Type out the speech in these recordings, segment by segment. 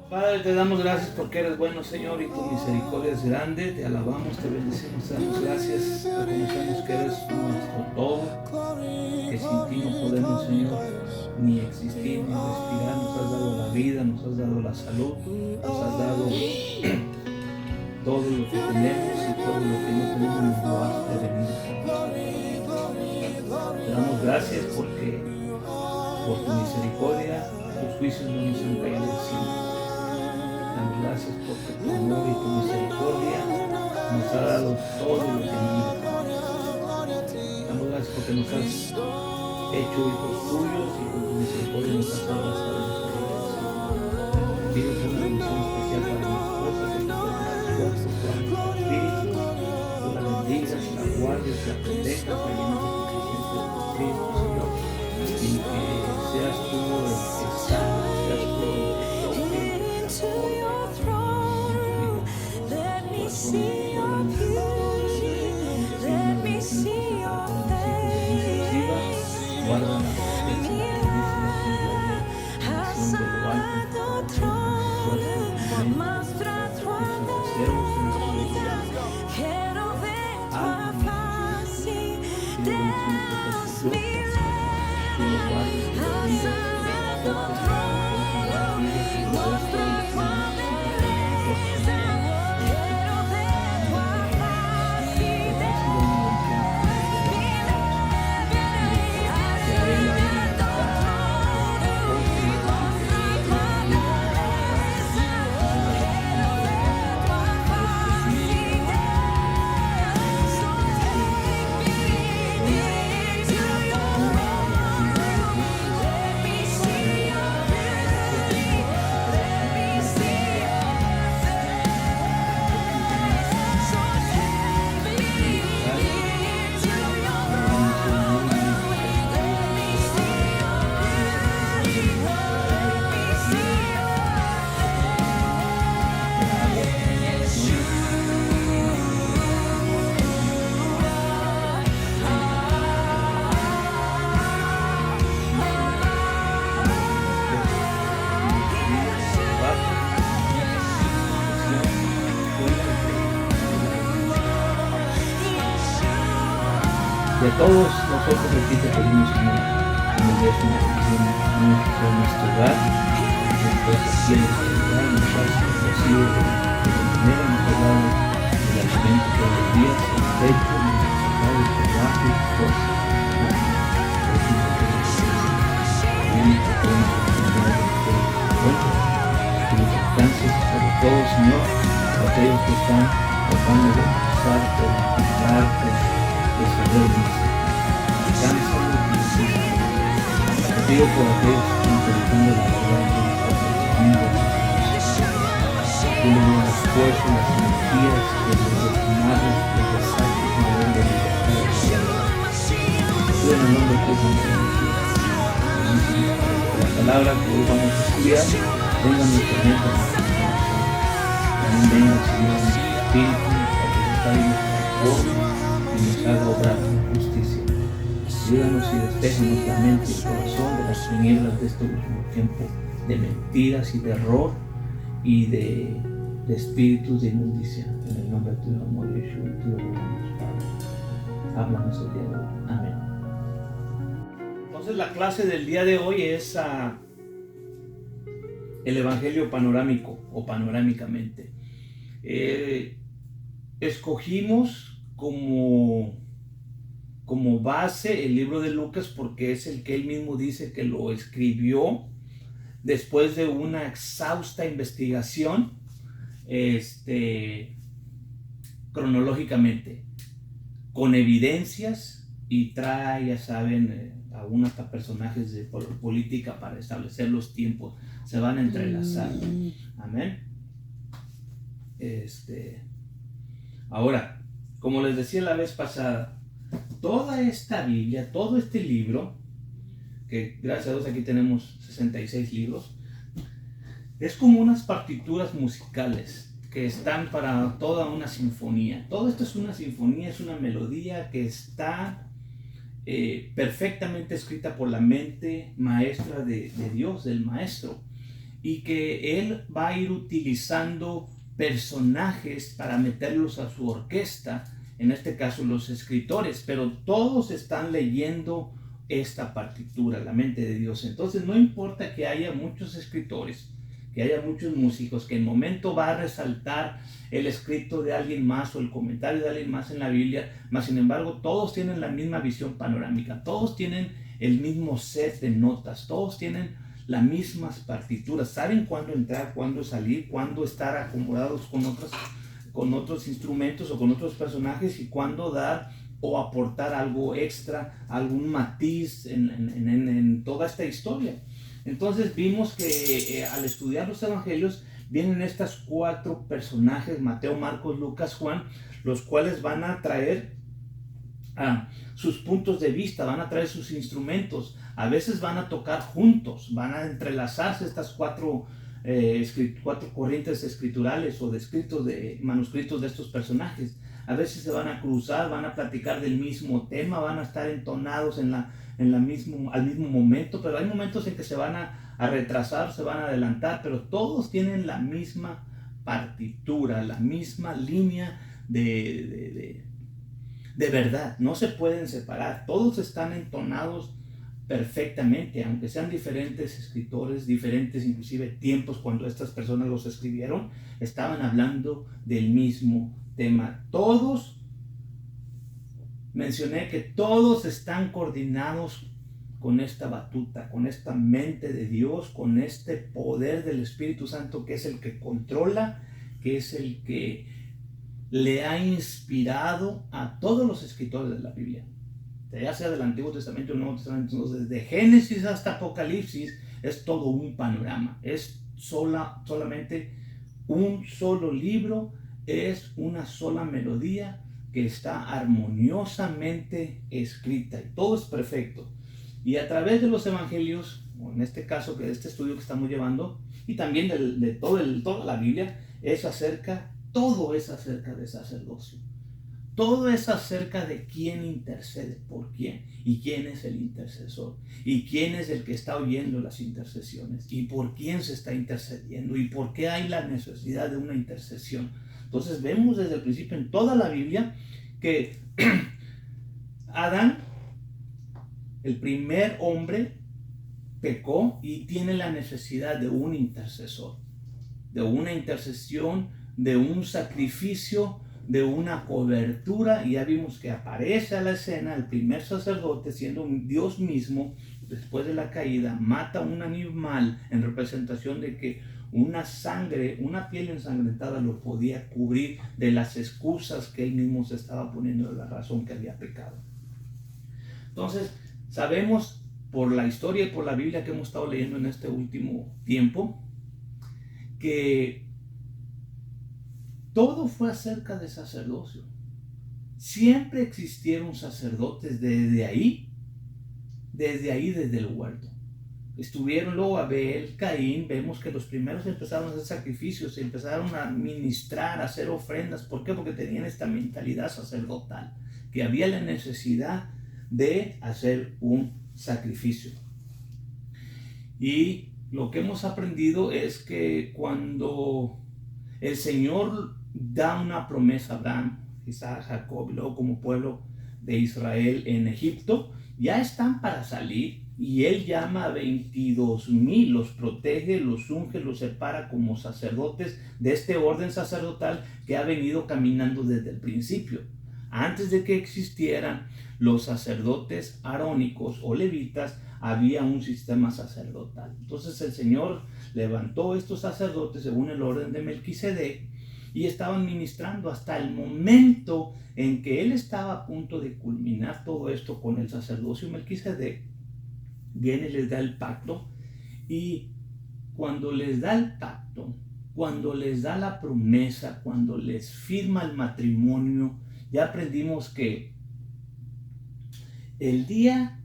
Padre, te damos gracias porque eres bueno, Señor, y tu misericordia es grande. Te alabamos, te bendecimos, te damos gracias. Reconocemos que eres nuestro todo, que sin ti no podemos, Señor, ni existir, ni respirar. Nos has dado la vida, nos has dado la salud, nos has dado todo lo que tenemos y todo lo que no tenemos nos lo has prevenido. Te damos gracias porque por tu misericordia tus juicios no nos han caído encima. Damos gracias porque tu amor y tu misericordia nos ha dado todo lo que necesitamos. Damos gracias porque nos has hecho hijos tuyos y con tu misericordia nos has abrazado en nuestra vida. Pido por una bendición especial para mi esposa, que tú puedas actuar en su espíritu, tú la bendigas, la guardes, la protejas, la llenes de tu presencia de tu espíritu, Señor, y que seas tú el que sana, seas tú el que toque, guarda la presencia de Dios de lo alto, de todos nosotros aquí te pedimos, Señor, que nos des una bendición en nuestro hogar, después aquí en nuestro hogar, nos has ofrecido de manera, nos has dado el alimento todos los días, el techo, nos has dado el trabajo y todo. Que los alcances, sobre todo, Señor, a aquellos que están tratando de acusarte, de matarte, de saber te pido por aquellos que están predicando la verdad de nuestro mundo, que le den las fuerzas, las energías, que los desmanes, los desastres no den de libertad. Tú en el nombre de Jesús, la palabra que hoy vamos a estudiar, venga a nuestra mente, también venga, Señor, en nuestro espíritu, para que nos haga nuestra voz y nos haga obrar con justicia. Ayúdanos y despejanos la mente y el corazón de las tinieblas de este último tiempo, de mentiras y de error y de espíritus de inmundicia. En el nombre de tu amor, Yeshua, tú lo rogamos, Padre. Háblanos el día de hoy. Amén. Entonces la clase del día de hoy es el Evangelio panorámico o panorámicamente. Escogimos como base el libro de Lucas porque es el que él mismo dice que lo escribió después de una exhausta investigación cronológicamente, con evidencias, y trae, ya saben, algunos personajes de política para establecer los tiempos, se van a entrelazar. Amén. Ahora, como les decía la vez pasada, toda esta Biblia, todo este libro, que gracias a Dios aquí tenemos 66 libros, es como unas partituras musicales que están para toda una sinfonía. Todo esto es una sinfonía, es una melodía que está perfectamente escrita por la mente maestra de Dios, del maestro, y que él va a ir utilizando personajes para meterlos a su orquesta, en este caso los escritores, pero todos están leyendo esta partitura, la mente de Dios. Entonces no importa que haya muchos escritores, que haya muchos músicos, que en momento va a resaltar el escrito de alguien más o el comentario de alguien más en la Biblia, mas sin embargo todos tienen la misma visión panorámica, todos tienen el mismo set de notas, todos tienen las mismas partituras, saben cuándo entrar, cuándo salir, cuándo estar acomodados con otros instrumentos o con otros personajes y cuándo dar o aportar algo extra, algún matiz en toda esta historia. Entonces vimos que al estudiar los evangelios vienen estas 4 personajes, Mateo, Marcos, Lucas, Juan, los cuales van a traer sus puntos de vista, van a traer sus instrumentos, a veces van a tocar juntos, van a entrelazarse estas 4 corrientes escriturales o de escritos, de manuscritos de estos personajes. A veces se van a cruzar, van a platicar del mismo tema, van a estar entonados al mismo momento, pero hay momentos en que se van a retrasar, se van a adelantar, pero todos tienen la misma partitura, la misma línea de verdad, no se pueden separar, todos están entonados perfectamente, aunque sean diferentes escritores, diferentes inclusive tiempos cuando estas personas los escribieron, estaban hablando del mismo tema. Todos, mencioné que todos están coordinados con esta batuta, con esta mente de Dios, con este poder del Espíritu Santo que es el que controla, que es el que le ha inspirado a todos los escritores de la Biblia, ya sea del Antiguo Testamento o Nuevo Testamento. Entonces, desde Génesis hasta Apocalipsis es todo un panorama, es solamente un solo libro, es una sola melodía que está armoniosamente escrita y todo es perfecto. Y a través de los evangelios, o en este caso de este estudio que estamos llevando, y también de toda la Biblia, todo es acerca de sacerdocio. Todo es acerca de quién intercede por quién y quién es el intercesor y quién es el que está oyendo las intercesiones y por quién se está intercediendo y por qué hay la necesidad de una intercesión. Entonces vemos desde el principio en toda la Biblia que Adán, el primer hombre, pecó y tiene la necesidad de un intercesor, de una intercesión, de un sacrificio, de una cobertura. Y ya vimos que aparece a la escena el primer sacerdote siendo un Dios mismo. Después de la caída mata un animal en representación de que una piel ensangrentada lo podía cubrir de las excusas que él mismo se estaba poniendo de la razón que había pecado. Entonces sabemos por la historia y por la Biblia que hemos estado leyendo en este último tiempo que todo fue acerca de sacerdocio. Siempre existieron sacerdotes desde ahí, desde el huerto. Estuvieron luego Abel, Caín, vemos que los primeros empezaron a hacer sacrificios, empezaron a ministrar, a hacer ofrendas. ¿Por qué? Porque tenían esta mentalidad sacerdotal, que había la necesidad de hacer un sacrificio. Y lo que hemos aprendido es que cuando el Señor da una promesa a Abraham, Isaac, Jacob, y luego como pueblo de Israel en Egipto, ya están para salir y Él llama a 22,000, los protege, los unge, los separa como sacerdotes de este orden sacerdotal que ha venido caminando desde el principio. Antes de que existieran los sacerdotes arónicos o levitas, había un sistema sacerdotal. Entonces el Señor levantó estos sacerdotes según el orden de Melquisedec y estaban ministrando hasta el momento en que él estaba a punto de culminar todo esto con el sacerdocio Melquisedec. Viene y les da el pacto, y cuando les da el pacto, cuando les da la promesa, cuando les firma el matrimonio, ya aprendimos que el día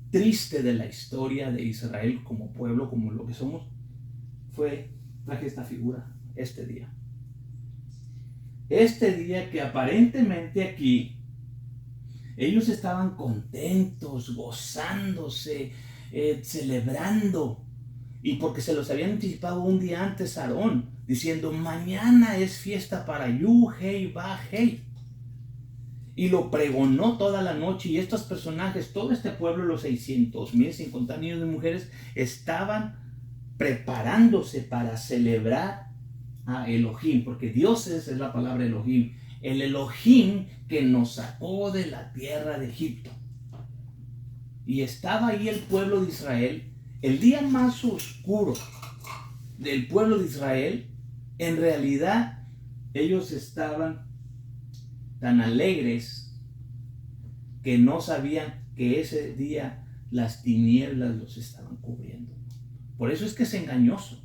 triste de la historia de Israel como pueblo, como lo que somos, traje esta figura, este día. Este día que aparentemente aquí Ellos estaban contentos, gozándose, celebrando. Y porque se los habían anticipado un día antes a Aarón, diciendo, mañana es fiesta para Yu, Hei, Ba, Hei. Y lo pregonó toda la noche, y estos personajes, todo este pueblo, los 600,000, sin contar niños y mujeres, estaban preparándose para celebrar a Elohim, porque Dios es la palabra Elohim, el Elohim que nos sacó de la tierra de Egipto. Y estaba ahí el pueblo de Israel, el día más oscuro del pueblo de Israel. En realidad ellos estaban tan alegres que no sabían que ese día las tinieblas los estaban cubriendo. Por eso es que es engañoso.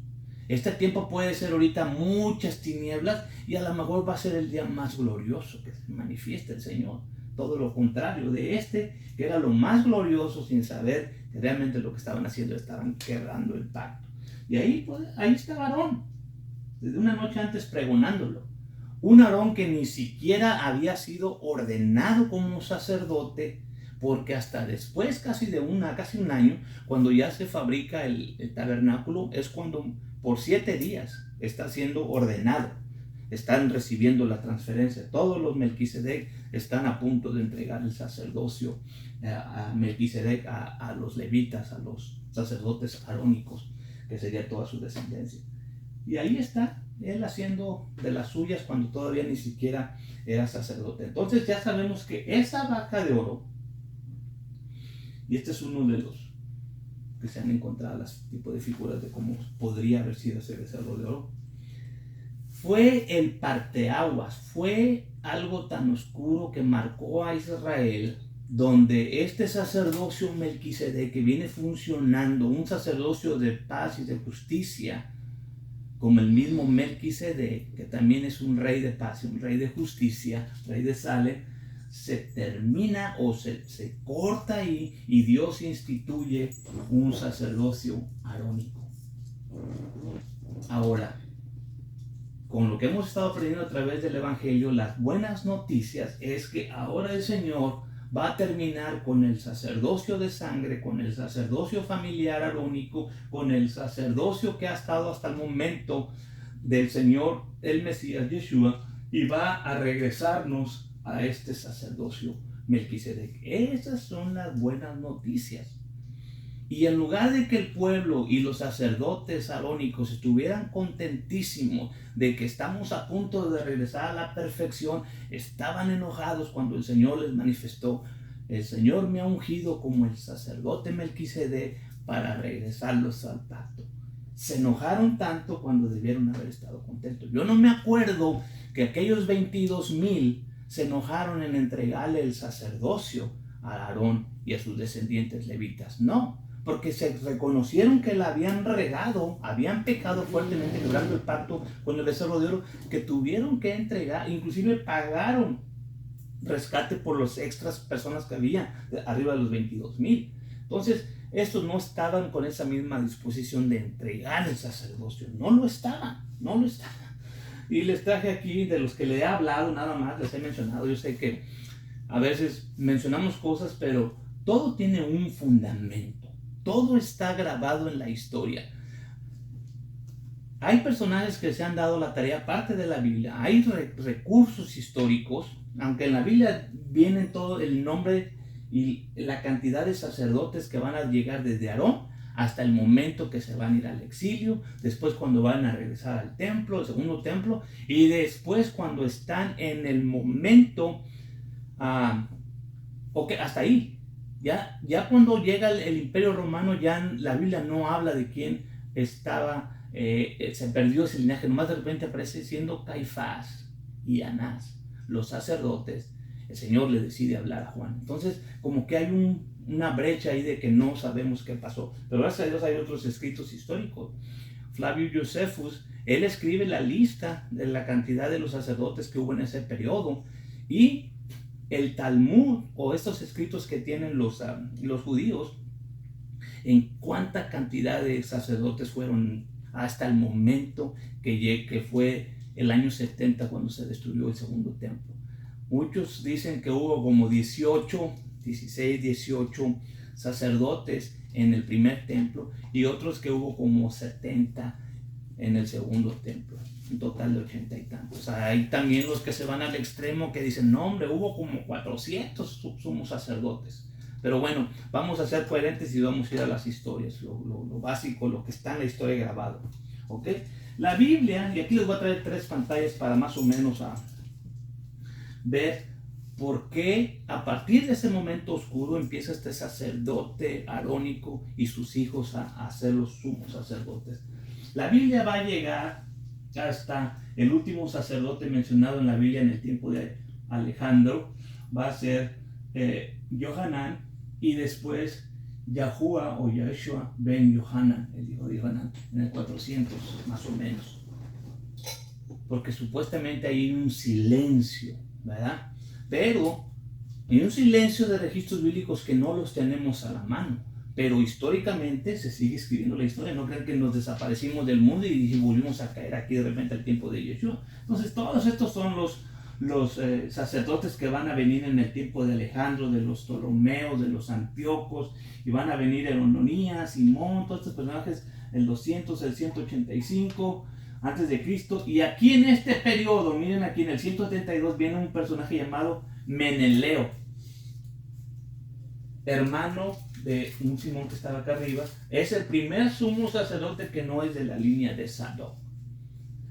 Este tiempo puede ser ahorita muchas tinieblas, y a lo mejor va a ser el día más glorioso que se manifiesta el Señor. Todo lo contrario de que era lo más glorioso, sin saber que realmente lo que estaban haciendo, estaban quebrando el pacto. Y ahí estaba Aarón, desde una noche antes pregonándolo. Un Aarón que ni siquiera había sido ordenado como sacerdote, porque hasta después casi un año, cuando ya se fabrica el tabernáculo, es cuando por 7 días está siendo ordenado. Están recibiendo la transferencia. Todos los Melquisedec están a punto de entregar el sacerdocio a Melquisedec, a los levitas, a los sacerdotes arónicos, que sería toda su descendencia. Y ahí está él haciendo de las suyas cuando todavía ni siquiera era sacerdote. Entonces ya sabemos que esa vaca de oro, y este es uno de los que se han encontrado, las tipos de figuras de cómo podría haber sido ese becerro de oro, fue el parteaguas, fue algo tan oscuro que marcó a Israel, donde este sacerdocio Melquisedec que viene funcionando, un sacerdocio de paz y de justicia, como el mismo Melquisedec, que también es un rey de paz y un rey de justicia, rey de Salem, se termina o se corta ahí, y Dios instituye un sacerdocio arónico. Ahora, con lo que hemos estado aprendiendo a través del Evangelio, las buenas noticias es que ahora el Señor va a terminar con el sacerdocio de sangre, con el sacerdocio familiar arónico, con el sacerdocio que ha estado hasta el momento del Señor, el Mesías Yeshua, y va a regresarnos a este sacerdocio Melquisedec. Esas son las buenas noticias. Y en lugar de que el pueblo y los sacerdotes arónicos estuvieran contentísimos de que estamos a punto de regresar a la perfección, estaban enojados cuando el Señor les manifestó: el Señor me ha ungido como el sacerdote Melquisedec para regresarlos al pacto. Se enojaron tanto cuando debieron haber estado contentos. Yo no me acuerdo que aquellos 22,000 se enojaron en entregarle el sacerdocio a Aarón y a sus descendientes levitas. No, porque se reconocieron que la habían regado, habían pecado fuertemente quebrando el pacto con el becerro de oro, que tuvieron que entregar, inclusive pagaron rescate por los extras personas que había, arriba de los 22,000. Entonces, estos no estaban con esa misma disposición de entregar el sacerdocio. No lo estaban. Y les traje aquí, de los que le he hablado, nada más les he mencionado. Yo sé que a veces mencionamos cosas, pero todo tiene un fundamento. Todo está grabado en la historia. Hay personajes que se han dado la tarea, aparte de la Biblia, hay recursos históricos, aunque en la Biblia viene todo el nombre y la cantidad de sacerdotes que van a llegar desde Aarón hasta el momento que se van a ir al exilio, después cuando van a regresar al templo, el segundo templo, y después cuando están en el momento, hasta ahí, ya cuando llega el Imperio Romano, ya la Biblia no habla de quién estaba, se perdió ese linaje, nomás de repente aparece siendo Caifás y Anás, los sacerdotes. El Señor le decide hablar a Juan. Entonces, como que hay una brecha ahí de que no sabemos qué pasó. Pero gracias a Dios hay otros escritos históricos. Flavio Josephus, él escribe la lista de la cantidad de los sacerdotes que hubo en ese periodo. Y el Talmud, o estos escritos que tienen los judíos, en cuánta cantidad de sacerdotes fueron hasta el momento que fue el año 70, cuando se destruyó el segundo templo. Muchos dicen que hubo como 16, 18 sacerdotes en el primer templo y otros que hubo como 70 en el segundo templo, un total de 80 y tantos. O sea, hay también los que se van al extremo que dicen, no hombre, hubo como 400 sumos sacerdotes. Pero bueno, vamos a ser coherentes y vamos a ir a las historias, lo básico, lo que está en la historia grabado. ¿Ok? La Biblia, y aquí les voy a traer 3 pantallas para más o menos a ver por qué a partir de ese momento oscuro empieza este sacerdote arónico y sus hijos a ser los sumos sacerdotes. La Biblia va a llegar hasta el último sacerdote mencionado en la Biblia en el tiempo de Alejandro, va a ser Johanán, y después Yahúa o Yeshua ben Johanan, el hijo de Johanán, en el 400 más o menos. Porque supuestamente hay un silencio, ¿verdad? Pero hay un silencio de registros bíblicos que no los tenemos a la mano. Pero históricamente se sigue escribiendo la historia. No crean que nos desaparecimos del mundo y volvimos a caer aquí de repente al tiempo de Yeshua. Entonces todos estos son los sacerdotes que van a venir en el tiempo de Alejandro, de los Ptolomeos, de los Antíocos, y van a venir el Ononías, Simón, todos estos personajes, el 200, el 185 antes de Cristo. Y aquí en este periodo, miren aquí en el 172 viene un personaje llamado Meneleo, hermano de un Simón que estaba acá arriba. Es el primer sumo sacerdote que no es de la línea de Sadoc.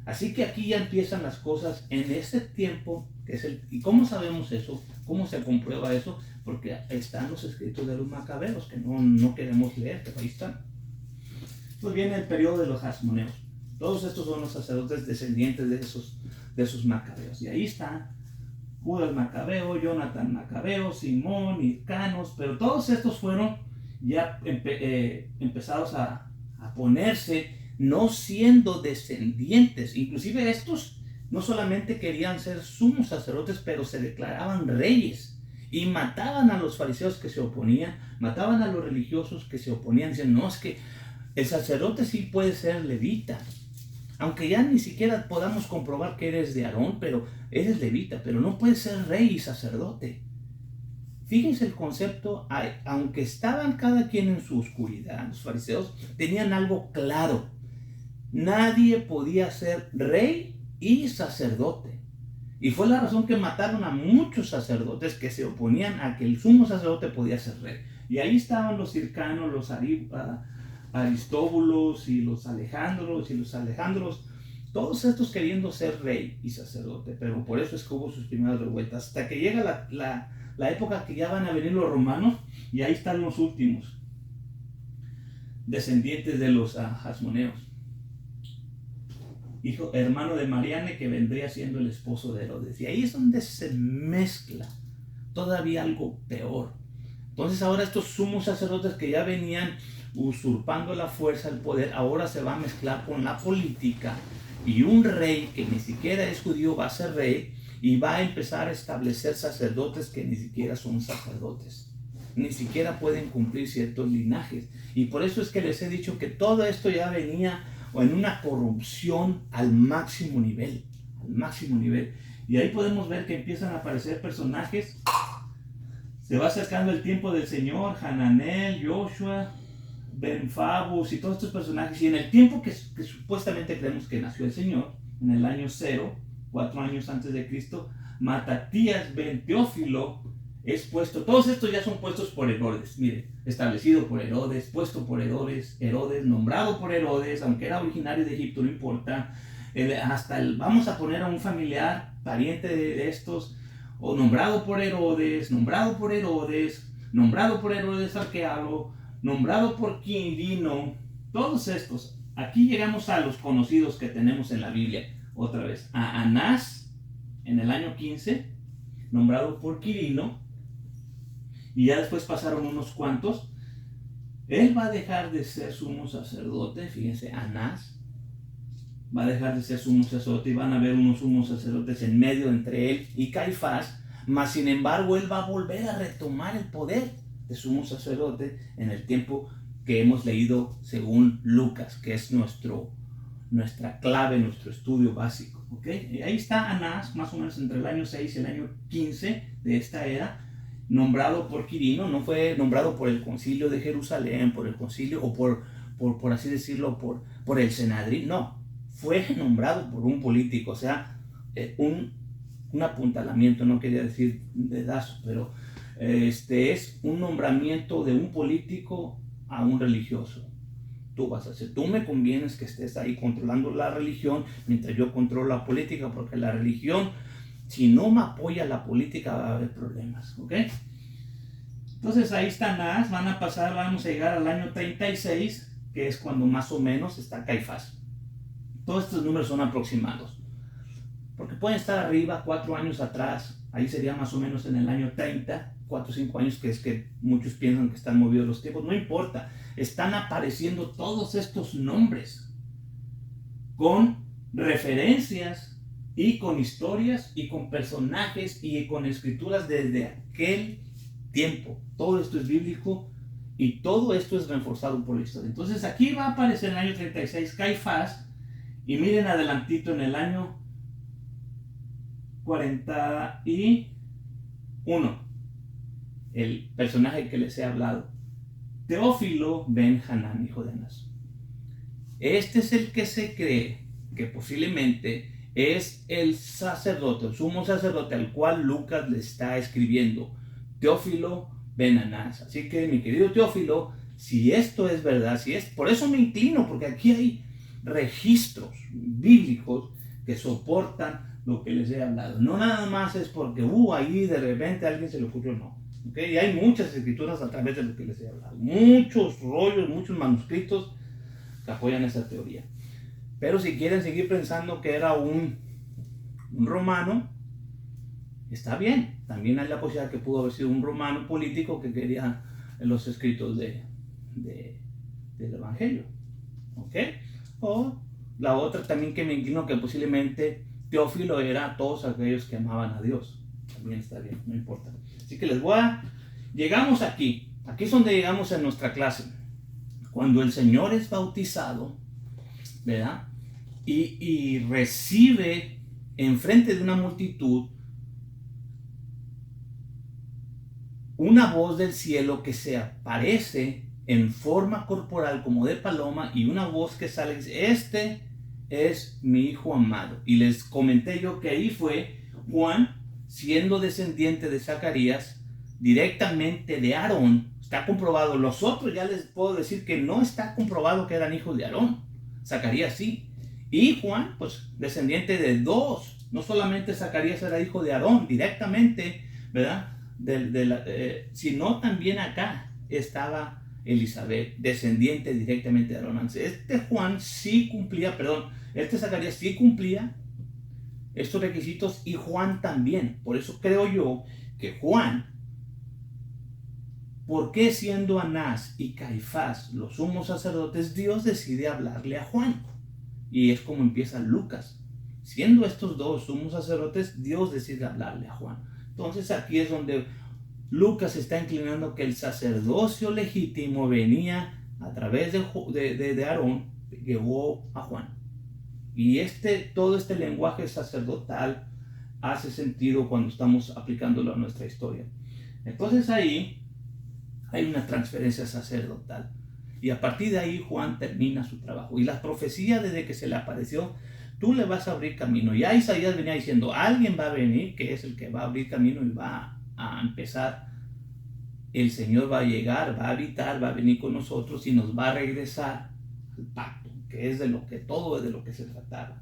Así que aquí ya empiezan las cosas en ese tiempo, que es ¿y cómo sabemos eso? ¿Cómo se comprueba eso? Porque están los escritos de los macabeos, que no queremos leer, pero ahí están. Pues viene el periodo de los hasmoneos. Todos estos son los sacerdotes descendientes de esos macabeos. Y ahí están Judas Macabeo, Jonathan Macabeo, Simón, Hircanos, pero todos estos fueron ya empezados a ponerse, no siendo descendientes. Inclusive estos no solamente querían ser sumos sacerdotes, pero se declaraban reyes y mataban a los fariseos que se oponían, mataban a los religiosos que se oponían, dicen, no, es que el sacerdote sí puede ser levita, aunque ya ni siquiera podamos comprobar que eres de Aarón, pero eres levita, pero no puedes ser rey y sacerdote. Fíjense el concepto, aunque estaban cada quien en su oscuridad, los fariseos tenían algo claro: nadie podía ser rey y sacerdote. Y fue la razón que mataron a muchos sacerdotes que se oponían a que el sumo sacerdote podía ser rey. Y ahí estaban los Hircanos, los Aristóbulos y los Alejandros, todos estos queriendo ser rey y sacerdote, pero por eso es que hubo sus primeras revueltas, hasta que llega la época que ya van a venir los romanos, y ahí están los últimos descendientes de los hasmoneos, hermano de Mariane, que vendría siendo el esposo de Herodes, y ahí es donde se mezcla todavía algo peor. Entonces ahora estos sumos sacerdotes que ya venían usurpando la fuerza, el poder, ahora se va a mezclar con la política, y un rey que ni siquiera es judío va a ser rey y va a empezar a establecer sacerdotes que ni siquiera son sacerdotes, ni siquiera pueden cumplir ciertos linajes. Y por eso es que les he dicho que todo esto ya venía en una corrupción al máximo nivel, y ahí podemos ver que empiezan a aparecer personajes. Se va acercando el tiempo del Señor, Hananel, Joshua, Benfabus y todos estos personajes, y en el tiempo que supuestamente creemos que nació el Señor, en el año 0, 4 años antes de Cristo, Matatías ben Teófilo es puesto. Todos estos ya son puestos por Herodes, miren, establecido por Herodes, puesto por Herodes, nombrado por Herodes, aunque era originario de Egipto, no importa, vamos a poner a un familiar, pariente de estos, o nombrado por Herodes Arquealo, nombrado por Quirino, todos estos. Aquí llegamos a los conocidos que tenemos en la Biblia, otra vez, a Anás, en el año 15, nombrado por Quirino, y ya después pasaron unos cuantos. Él va a dejar de ser sumo sacerdote, fíjense, Anás va a dejar de ser sumo sacerdote, y van a haber unos sumos sacerdotes en medio entre él y Caifás, mas sin embargo él va a volver a retomar el poder de sumo sacerdote en el tiempo que hemos leído según Lucas, que es nuestro nuestra clave, nuestro estudio básico. ¿Okay? Ahí está Anás, más o menos entre el año 6 y el año 15 de esta era, nombrado por Quirino. No fue nombrado por el concilio de Jerusalén, por el concilio, o por así decirlo, por el Senedrín. No, fue nombrado por un político, o sea, un apuntalamiento, no quería decir dedazo, pero es un nombramiento de un político a un religioso. Tú vas a hacer, tú me convienes que estés ahí controlando la religión mientras yo controlo la política, porque la religión, si no me apoya la política, va a haber problemas, ¿ok? Entonces ahí está Anás, vamos a llegar al año 36, que es cuando más o menos está Caifás. Todos estos números son aproximados, porque pueden estar arriba 4 años atrás, ahí sería más o menos en el año 30, 4 o 5 años, que es que muchos piensan que están movidos los tiempos. No importa, están apareciendo todos estos nombres con referencias y con historias y con personajes y con escrituras desde aquel tiempo. Todo esto es bíblico y todo esto es reforzado por la historia. Entonces aquí va a aparecer en el año 36 Caifás, y miren adelantito en el año 41, el personaje que les he hablado, Teófilo ben Hanán, hijo de Anás. Este es el que se cree que posiblemente es el sacerdote, el sumo sacerdote al cual Lucas le está escribiendo, Teófilo ben Anás. Así que, mi querido Teófilo, si esto es verdad, por eso me inclino, porque aquí hay registros bíblicos que soportan lo que les he hablado. No nada más es porque ahí de repente a alguien se le ocurrió, no. ¿Okay? Y hay muchas escrituras a través de lo que les he hablado. Muchos rollos, muchos manuscritos que apoyan esa teoría. Pero si quieren seguir pensando que era un romano, está bien. También hay la posibilidad que pudo haber sido un romano político que quería los escritos del Evangelio. ¿Ok? O la otra también que me inclino, que posiblemente Teófilo era todos aquellos que amaban a Dios. También está bien, no importa. Así que llegamos aquí es donde llegamos en nuestra clase. Cuando el Señor es bautizado, ¿verdad? Y recibe enfrente de una multitud una voz del cielo que se aparece en forma corporal como de paloma, y una voz que sale y dice: este es mi hijo amado. Y les comenté yo que ahí fue Juan, siendo descendiente de Zacarías, directamente de Aarón. Está comprobado. Los otros ya les puedo decir que no está comprobado que eran hijos de Aarón. Zacarías sí. Y Juan, pues descendiente de dos. No solamente Zacarías era hijo de Aarón directamente, ¿verdad? Sino también acá estaba Elizabeth, descendiente directamente de Aarón. Este Zacarías sí cumplía estos requisitos, y Juan también. Por eso creo yo que Juan, ¿por qué siendo Anás y Caifás los sumos sacerdotes, Dios decide hablarle a Juan? Y es como empieza Lucas. Siendo estos dos sumos sacerdotes, Dios decide hablarle a Juan. Entonces aquí es donde Lucas está inclinando que el sacerdocio legítimo venía a través de Aarón, llegó a Juan. Y todo este lenguaje sacerdotal hace sentido cuando estamos aplicándolo a nuestra historia. Entonces ahí hay una transferencia sacerdotal. Y a partir de ahí Juan termina su trabajo. Y la profecía, desde que se le apareció, tú le vas a abrir camino. Ya Isaías venía diciendo: alguien va a venir que es el que va a abrir camino y va a empezar. El Señor va a llegar, va a habitar, va a venir con nosotros y nos va a regresar al pacto, que es de lo que se trataba.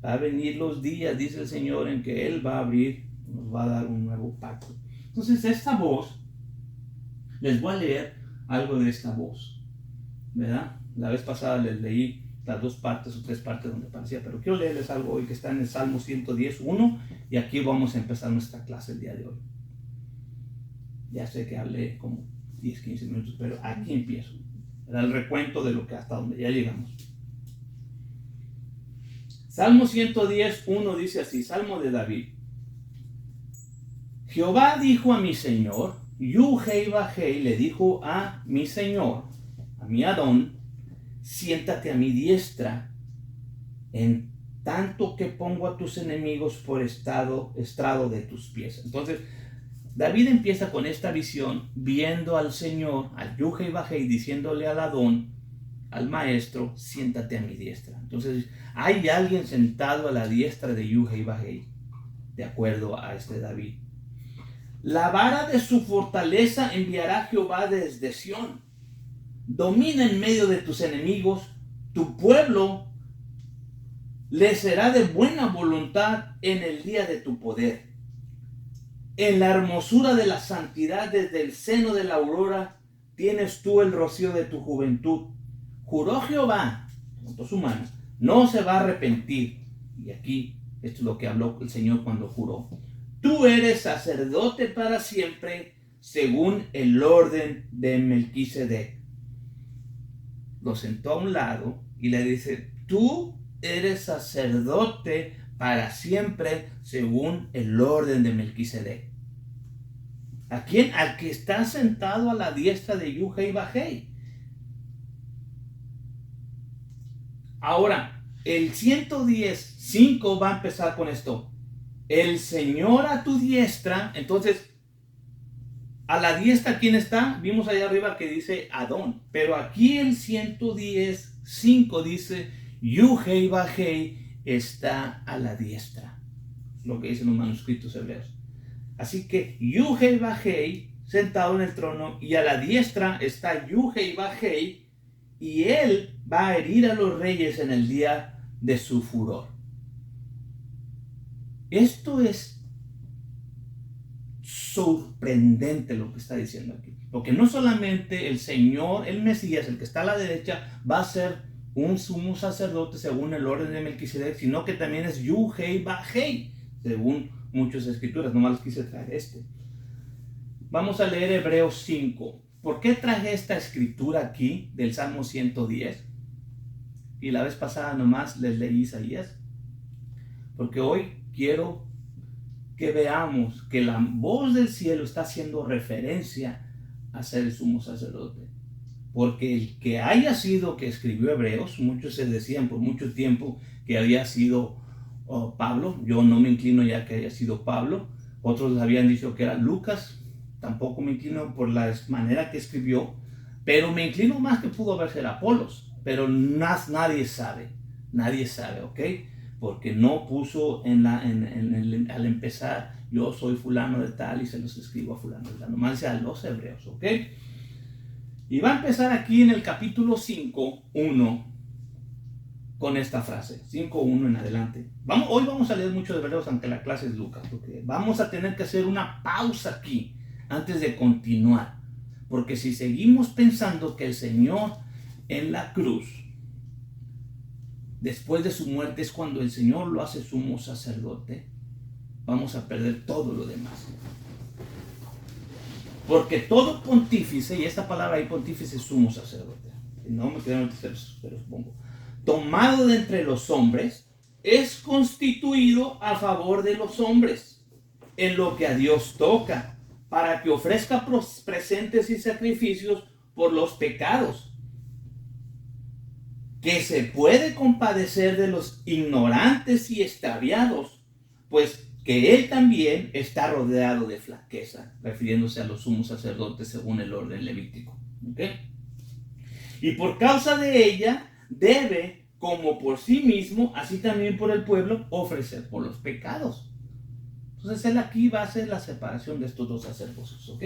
Va a venir los días, dice el Señor, en que Él va a abrir, nos va a dar un nuevo pacto. Entonces esta voz, les voy a leer algo de esta voz, ¿verdad? La vez pasada les leí las 2 partes o 3 partes donde aparecía, pero quiero leerles algo hoy que está en el Salmo 110:1, y aquí vamos a empezar nuestra clase el día de hoy. Ya sé que hablé como 10-15 minutos, pero aquí empiezo. Era el recuento de lo que hasta donde ya llegamos. Salmo 110:1 dice así, Salmo de David. Jehová dijo a mi Señor, Yu-Hei Bajei le dijo a mi Señor, a mi Adón: siéntate a mi diestra en tanto que pongo a tus enemigos por estrado de tus pies. Entonces, David empieza con esta visión, viendo al Señor, al Yuhei Bajei, diciéndole al Adón, al maestro, siéntate a mi diestra. Entonces, hay alguien sentado a la diestra de Yuhei Bajei, de acuerdo a este David. La vara de su fortaleza enviará Jehová desde Sión. Domina en medio de tus enemigos, tu pueblo le será de buena voluntad en el día de tu poder. En la hermosura de la santidad desde el seno de la aurora tienes tú el rocío de tu juventud. Juró Jehová, junto su mano, no se va a arrepentir. Y aquí, esto es lo que habló el Señor cuando juró. Tú eres sacerdote para siempre, según el orden de Melquisedec. Lo sentó a un lado y le dice, tú eres sacerdote para siempre, según el orden de Melquisedec. ¿A quién? Al que está sentado a la diestra de Yuhei Bajei. Ahora, el 110.5 va a empezar con esto. El Señor a tu diestra. Entonces, a la diestra, ¿quién está? Vimos allá arriba que dice Adón. Pero aquí el 110.5 dice, Yuhei Bajei está a la diestra. Lo que dicen los manuscritos hebreos. Así que Yuhei Bajei sentado en el trono, y a la diestra está Yuhei Bajei, y él va a herir a los reyes en el día de su furor. Esto es sorprendente lo que está diciendo aquí. Porque no solamente el Señor, el Mesías, el que está a la derecha, va a ser un sumo sacerdote según el orden de Melquisedec, sino que también es Yuhei Bajei, según muchas escrituras. Nomás les quise traer este. Vamos a leer Hebreos 5. ¿Por qué traje esta escritura aquí del Salmo 110? Y la vez pasada nomás les leí Isaías. Porque hoy quiero que veamos que la voz del cielo está haciendo referencia a ser el sumo sacerdote. Porque el que haya sido que escribió Hebreos, muchos se decían por mucho tiempo que había sido Pablo. Yo no me inclino ya que haya sido Pablo. Otros habían dicho que era Lucas. Tampoco me inclino por la manera que escribió, pero me inclino más que pudo haber sido Apolos. Pero nadie sabe, ¿ok? Porque no puso al empezar, yo soy fulano de tal y se los escribo a fulano de tal. Nomás dice a los hebreos, ¿ok? Y va a empezar aquí en el capítulo 5:1 con esta frase, 5:1 en adelante. Hoy vamos a leer mucho de Hebreos, aunque la clase es Lucas, porque vamos a tener que hacer una pausa aquí antes de continuar. Porque si seguimos pensando que el Señor en la cruz, después de su muerte, es cuando el Señor lo hace sumo sacerdote, vamos a perder todo lo demás. Porque todo pontífice, y esta palabra ahí pontífice es sumo sacerdote, no me quedaron terceros, pero supongo, tomado de entre los hombres, es constituido a favor de los hombres, en lo que a Dios toca, para que ofrezca presentes y sacrificios por los pecados, que se puede compadecer de los ignorantes y extraviados, pues que él también está rodeado de flaqueza, refiriéndose a los sumos sacerdotes según el orden levítico. ¿Okay? Y por causa de ella debe, como por sí mismo, así también por el pueblo, ofrecer por los pecados. Entonces él aquí va a hacer la separación de estos dos sacerdocios. ¿Ok?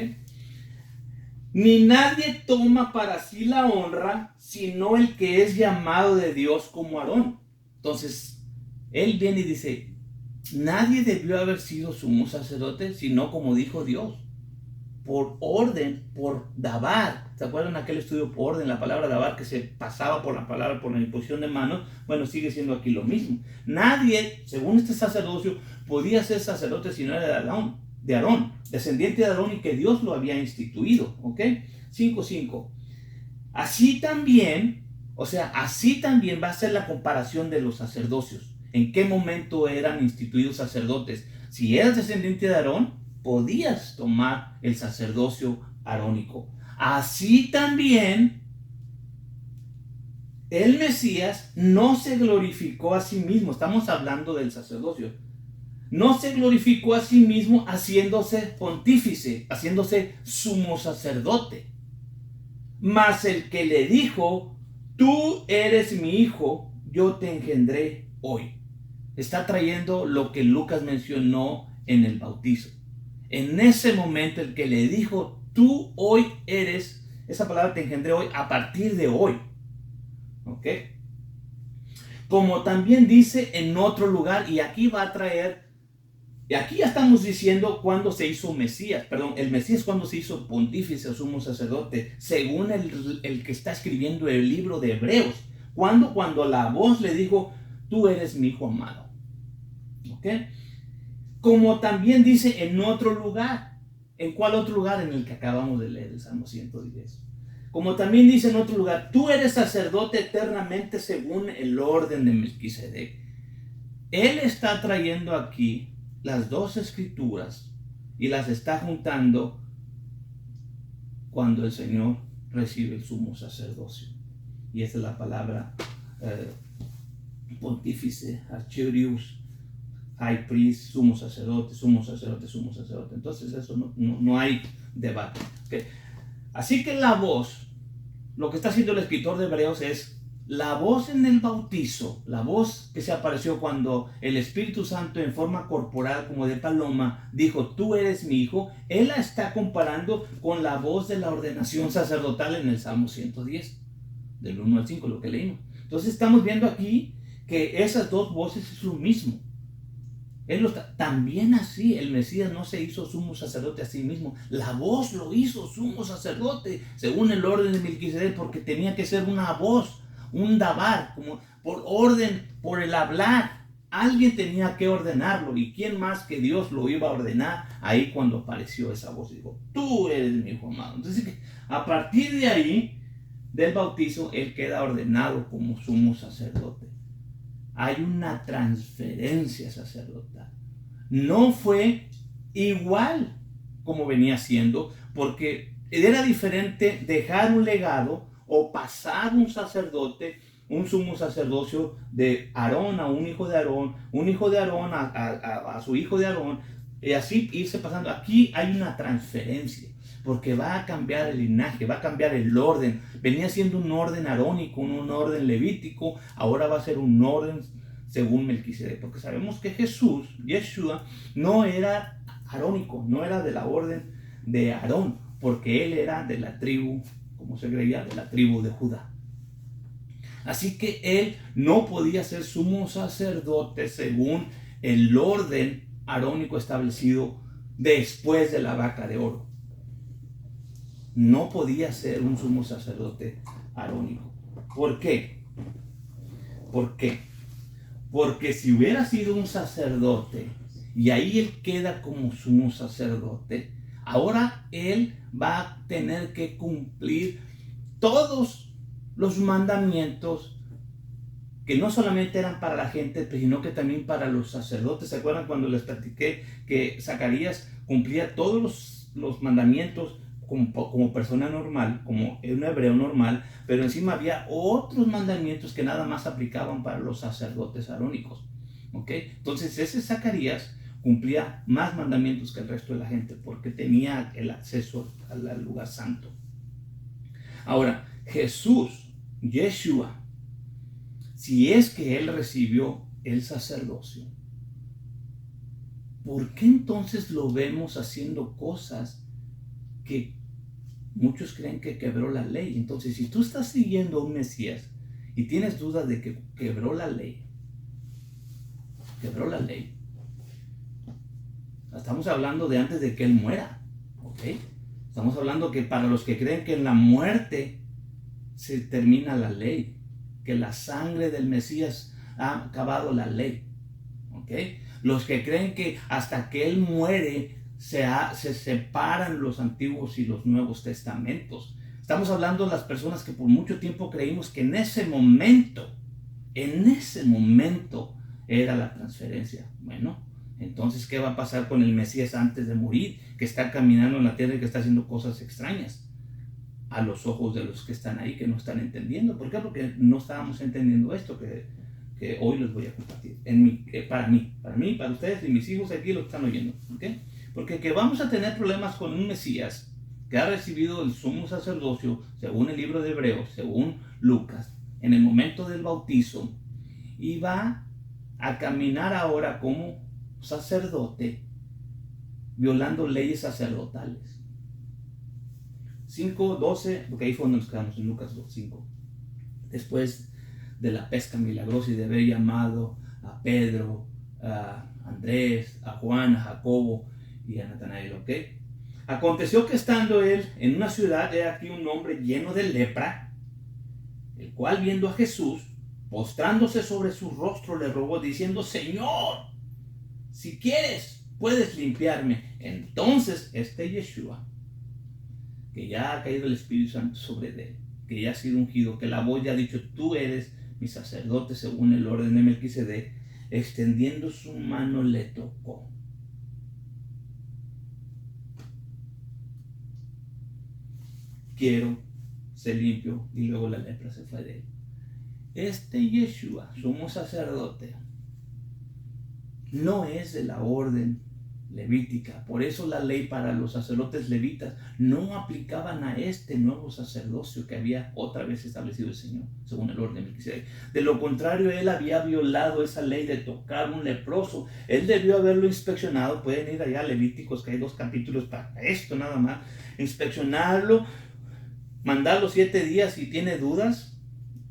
Ni nadie toma para sí la honra, sino el que es llamado de Dios como Aarón. Entonces, él viene y dice, nadie debió haber sido sumo sacerdote, sino como dijo Dios, por orden, por dabar. ¿Se acuerdan aquel estudio por orden, la palabra dabar, que se pasaba por la palabra, por la imposición de manos? Bueno, sigue siendo aquí lo mismo. Nadie, según este sacerdocio, podía ser sacerdote si no era de Aarón, descendiente de Aarón, y que Dios lo había instituido. ¿Ok? 5:5. Así también va a ser la comparación de los sacerdocios. ¿En qué momento eran instituidos sacerdotes? Si eras descendiente de Aarón, podías tomar el sacerdocio arónico. Así también el Mesías no se glorificó a sí mismo. Estamos hablando del sacerdocio. No se glorificó a sí mismo haciéndose pontífice, haciéndose sumo sacerdote. Mas el que le dijo, tú eres mi hijo, yo te engendré hoy. Está trayendo lo que Lucas mencionó en el bautizo. En ese momento el que le dijo, tú hoy eres, esa palabra te engendré hoy, a partir de hoy. ¿Ok? Como también dice en otro lugar, y aquí va a traer, y aquí ya estamos diciendo cuándo se hizo Mesías, perdón, el Mesías cuando se hizo pontífice o sumo sacerdote, según el que está escribiendo el libro de Hebreos. Cuando la voz le dijo, tú eres mi hijo amado. ¿Ok? Como también dice en otro lugar. ¿En cuál otro lugar? En el que acabamos de leer, el Salmo 110. Como también dice en otro lugar, tú eres sacerdote eternamente según el orden de Melquisedec. Él está trayendo aquí las dos escrituras y las está juntando cuando el Señor recibe el sumo sacerdocio. Y esa es la palabra pontífice, archerius, high priest, sumo sacerdote, sumo sacerdote, sumo sacerdote. Entonces eso no hay debate. ¿Okay? Así que la voz, lo que está haciendo el escritor de Hebreos es la voz en el bautizo, la voz que se apareció cuando el Espíritu Santo en forma corporal como de paloma dijo, tú eres mi hijo. Él la está comparando con la voz de la ordenación sacerdotal en el Salmo 110, del 1 al 5, lo que leímos. Entonces estamos viendo aquí que esas dos voces es lo mismo. También así el Mesías no se hizo sumo sacerdote a sí mismo. La voz lo hizo sumo sacerdote según el orden de Melquisedec, porque tenía que ser una voz, un dabar, como por orden, por el hablar. Alguien tenía que ordenarlo, y quién más que Dios lo iba a ordenar ahí cuando apareció esa voz y dijo, tú eres mi hijo amado. Entonces a partir de ahí, del bautizo, él queda ordenado como sumo sacerdote. Hay una transferencia sacerdotal. No fue igual como venía siendo, porque era diferente dejar un legado o pasar un sacerdote, un sumo sacerdocio de Aarón a un hijo de Aarón, un hijo de Aarón a su hijo de Aarón, y así irse pasando. Aquí hay una transferencia, porque va a cambiar el linaje, va a cambiar el orden. Venía siendo un orden arónico, un orden levítico, ahora va a ser un orden según Melquisedec, porque sabemos que Jesús, Yeshua, no era arónico, no era de la orden de Aarón, porque él era de la tribu, como se creía, de la tribu de Judá. Así que él no podía ser sumo sacerdote según el orden arónico establecido después de la vaca de oro. No podía ser un sumo sacerdote arónico. ¿Por qué? ¿Por qué? Porque si hubiera sido un sacerdote y ahí él queda como sumo sacerdote, ahora él va a tener que cumplir todos los mandamientos que no solamente eran para la gente, sino que también para los sacerdotes. ¿Se acuerdan cuando les platiqué que Zacarías cumplía todos los mandamientos como persona normal, como un hebreo normal, pero encima había otros mandamientos que nada más aplicaban para los sacerdotes arónicos? ¿Okay? Entonces ese Zacarías cumplía más mandamientos que el resto de la gente porque tenía el acceso al lugar santo. Ahora, Jesús, Yeshua, si es que él recibió el sacerdocio, ¿por qué entonces lo vemos haciendo cosas que muchos creen que quebró la ley? Entonces, si tú estás siguiendo a un Mesías y tienes dudas de que quebró la ley, estamos hablando de antes de que él muera, ¿ok? Estamos hablando que para los que creen que en la muerte se termina la ley, que la sangre del Mesías ha acabado la ley, ¿ok? Los que creen que hasta que él muere se separan los antiguos y los nuevos testamentos. Estamos hablando de las personas que por mucho tiempo creímos que en ese momento era la transferencia. Bueno, entonces, ¿qué va a pasar con el Mesías antes de morir? Que está caminando en la tierra y que está haciendo cosas extrañas. a los ojos de los que están ahí, que no están entendiendo. ¿Por qué? Porque no estábamos entendiendo esto que hoy les voy a compartir. Para mí, para ustedes y mis hijos aquí lo están oyendo. ¿Okay? Porque que vamos a tener problemas con un Mesías que ha recibido el sumo sacerdocio, según el libro de Hebreos, según Lucas, en el momento del bautizo, y va a caminar ahora como sacerdote, violando leyes sacerdotales. 5:12, porque ahí fue donde nos quedamos, en Lucas 2:5. Después de la pesca milagrosa y de haber llamado a Pedro, a Andrés, a Juan, a Jacobo y a Natanael, ¿ok? Aconteció que estando él en una ciudad, he aquí un hombre lleno de lepra, el cual viendo a Jesús, postrándose sobre su rostro, le rogó diciendo: Señor, si quieres, puedes limpiarme. Entonces Yeshua, que ya ha caído el Espíritu Santo sobre él, que ya ha sido ungido, que la voz ya ha dicho: tú eres mi sacerdote según el orden de Melquisedec, extendiendo su mano le tocó. Quiero ser limpio, y luego la lepra se fue de él. Yeshua, sumo sacerdote, no es de la orden levítica. Por eso la ley para los sacerdotes levitas no aplicaban a este nuevo sacerdocio que había otra vez establecido el Señor, según el orden de Melquisedec. De lo contrario, él había violado esa ley de tocar un leproso. Él debió haberlo inspeccionado. Pueden ir allá a Levíticos, que hay 2 capítulos para esto nada más. Inspeccionarlo, mandarlo 7 días si tiene dudas,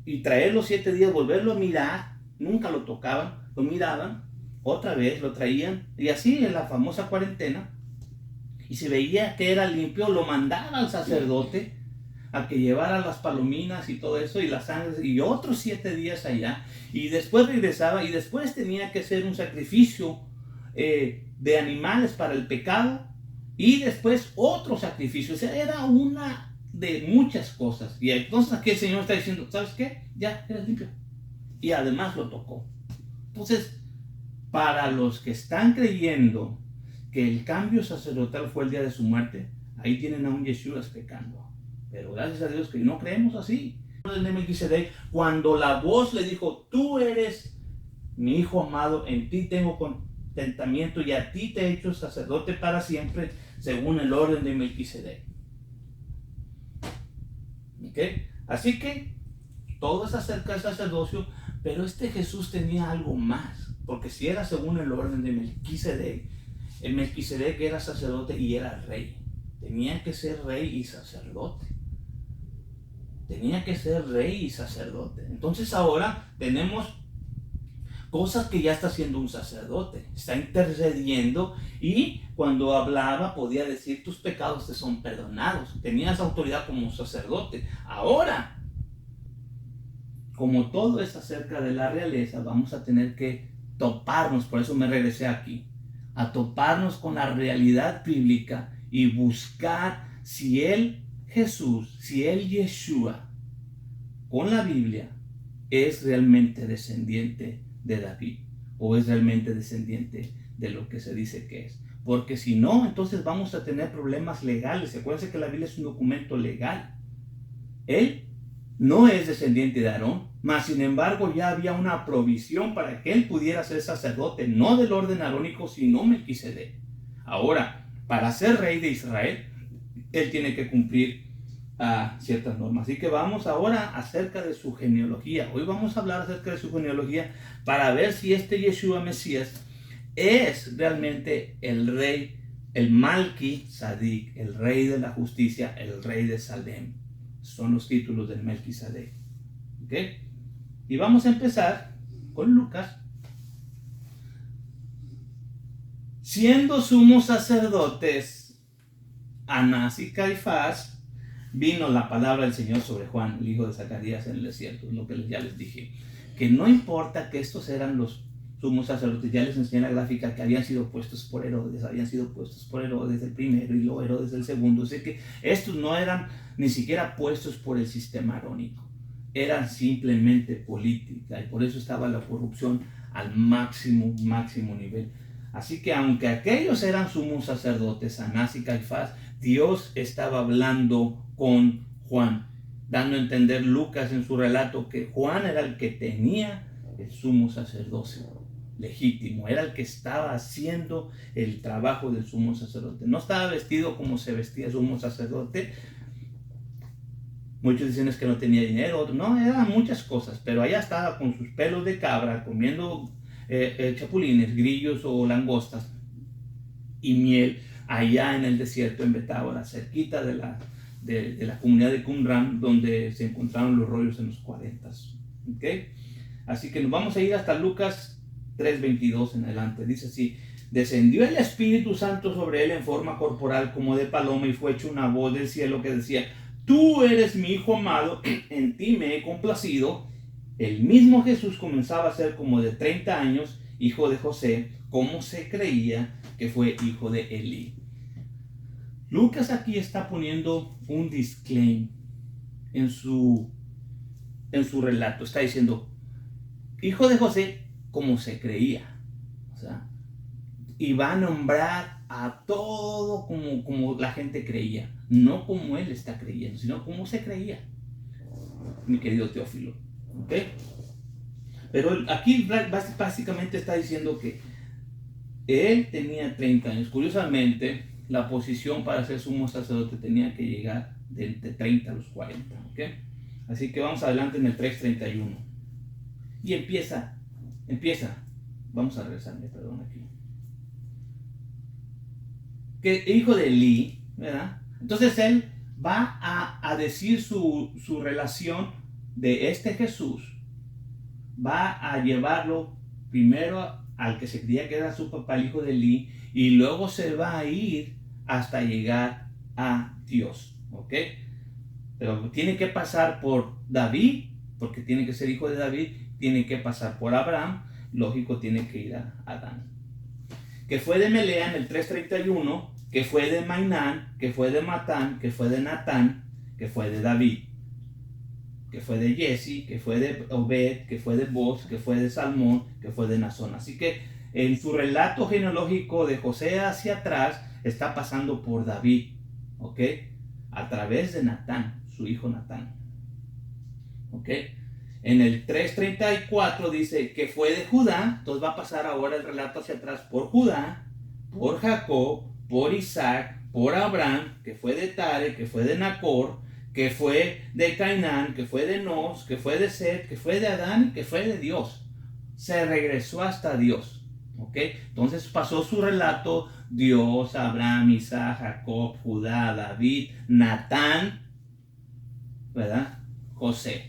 y traerlo 7 días, volverlo a mirar. Nunca lo tocaban, lo miraban, otra vez lo traían, y así en la famosa cuarentena. Y si veía que era limpio, lo mandaba al sacerdote a que llevara las palominas y todo eso, y la sangre, y otros 7 días allá, y después regresaba, y después tenía que hacer un sacrificio de animales para el pecado, y después otro sacrificio. O sea, era una de muchas cosas. Y entonces aquí el Señor está diciendo: ¿sabes qué? Ya eres limpio. Y además lo tocó. Entonces, para los que están creyendo que el cambio sacerdotal fue el día de su muerte, ahí tienen a un Yeshua pecando. Pero gracias a Dios que no creemos así. Cuando la voz le dijo: tú eres mi hijo amado, en ti tengo contentamiento, y a ti te he hecho sacerdote para siempre, según el orden de Melquisedec. ¿Okay? Así que todo es acerca del sacerdocio, pero Jesús tenía algo más, porque si era según el orden de Melquisedec, el Melquisedec era sacerdote y era rey. Tenía que ser rey y sacerdote. Tenía que ser rey y sacerdote. Entonces ahora tenemos cosas que ya está haciendo un sacerdote. Está intercediendo, y cuando hablaba podía decir: tus pecados te son perdonados. Tenías autoridad como sacerdote. Ahora, como todo es acerca de la realeza, vamos a tener que toparnos, por eso me regresé aquí, a toparnos con la realidad bíblica y buscar si el Jesús, si el Yeshua, con la Biblia, es realmente descendiente de David, o es realmente descendiente de lo que se dice que es. Porque si no, entonces vamos a tener problemas legales. Acuérdense que la Biblia es un documento legal. Él no es descendiente de Aarón, mas sin embargo ya había una provisión para que él pudiera ser sacerdote, no del orden arónico, sino Melquisedec. Ahora, para ser rey de Israel, él tiene que cumplir ciertas normas. Así que vamos ahora acerca de su genealogía. Hoy vamos a hablar acerca de su genealogía para ver si Yeshua Mesías es realmente el rey, el Malquisadik, el rey de la justicia, el rey de Salem. Son los títulos del Melquisedec. ¿Ok? Y vamos a empezar con Lucas. Siendo sumos sacerdotes Anás y Caifás, vino la palabra del Señor sobre Juan, el hijo de Zacarías, en el desierto. Es lo que ya les dije. Que no importa que estos eran los sumos sacerdotes, ya les enseñé la gráfica, que habían sido puestos por Herodes el primero y luego Herodes el segundo. O sea que estos no eran ni siquiera puestos por el sistema arónico, eran simplemente política, y por eso estaba la corrupción al máximo nivel. Así que aunque aquellos eran sumos sacerdotes, Anás y Caifás, Dios estaba hablando con Juan, dando a entender Lucas en su relato que Juan era el que tenía el sumo sacerdocio legítimo, era el que estaba haciendo el trabajo del sumo sacerdote. No estaba vestido como se vestía el sumo sacerdote. Muchos dicen es que no tenía dinero, otros no, eran muchas cosas, pero allá estaba con sus pelos de cabra, comiendo chapulines, grillos o langostas y miel, allá en el desierto en Betábara, cerquita de la comunidad de Qumran, donde se encontraron los rollos en los 40. ¿Okay? Así que nos vamos a ir hasta Lucas 3:22 en adelante. Dice así: descendió el Espíritu Santo sobre él en forma corporal como de paloma, y fue hecho una voz del cielo que decía: tú eres mi Hijo amado, en ti me he complacido. El mismo Jesús comenzaba a ser como de 30 años, hijo de José, como se creía que fue hijo de Elí. Lucas aquí está poniendo un disclaimer en su relato. Está diciendo, hijo de José, como se creía. O sea, y va a nombrar a todo como la gente creía. No como él está creyendo, sino como se creía, mi querido Teófilo. ¿Ok? Pero aquí básicamente está diciendo que él tenía 30 años. Curiosamente, la posición para ser sumo sacerdote tenía que llegar de 30 a los 40. ¿Ok? Así que vamos adelante en el 3:31. Y empieza. Vamos a regresarme, perdón, aquí. Que hijo de Elí, ¿verdad? Entonces él va a decir su relación de este Jesús. Va a llevarlo primero al que se creía que era su papá, el hijo de Elí, y luego se va a ir hasta llegar a Dios. ¿Ok? Pero tiene que pasar por David, porque tiene que ser hijo de David, tiene que pasar por Abraham, lógico, tiene que ir a Adán. Que fue de Melea en el 3:31, que fue de Mainán, que fue de Matán, que fue de Natán, que fue de David, que fue de Jesse, que fue de Obed, que fue de Boz, que fue de Salmón, que fue de Nazón. Así que en su relato genealógico de José hacia atrás está pasando por David, ¿ok? A través de Natán, su hijo Natán, ¿ok? En el 3:34 dice que fue de Judá. Entonces va a pasar ahora el relato hacia atrás por Judá, por Jacob, por Isaac, por Abraham, que fue de Tare, que fue de Nacor, que fue de Cainán, que fue de Nos, que fue de Set, que fue de Adán y que fue de Dios. Se regresó hasta Dios. ¿Ok? Entonces pasó su relato: Dios, Abraham, Isaac, Jacob, Judá, David, Natán, ¿verdad? José.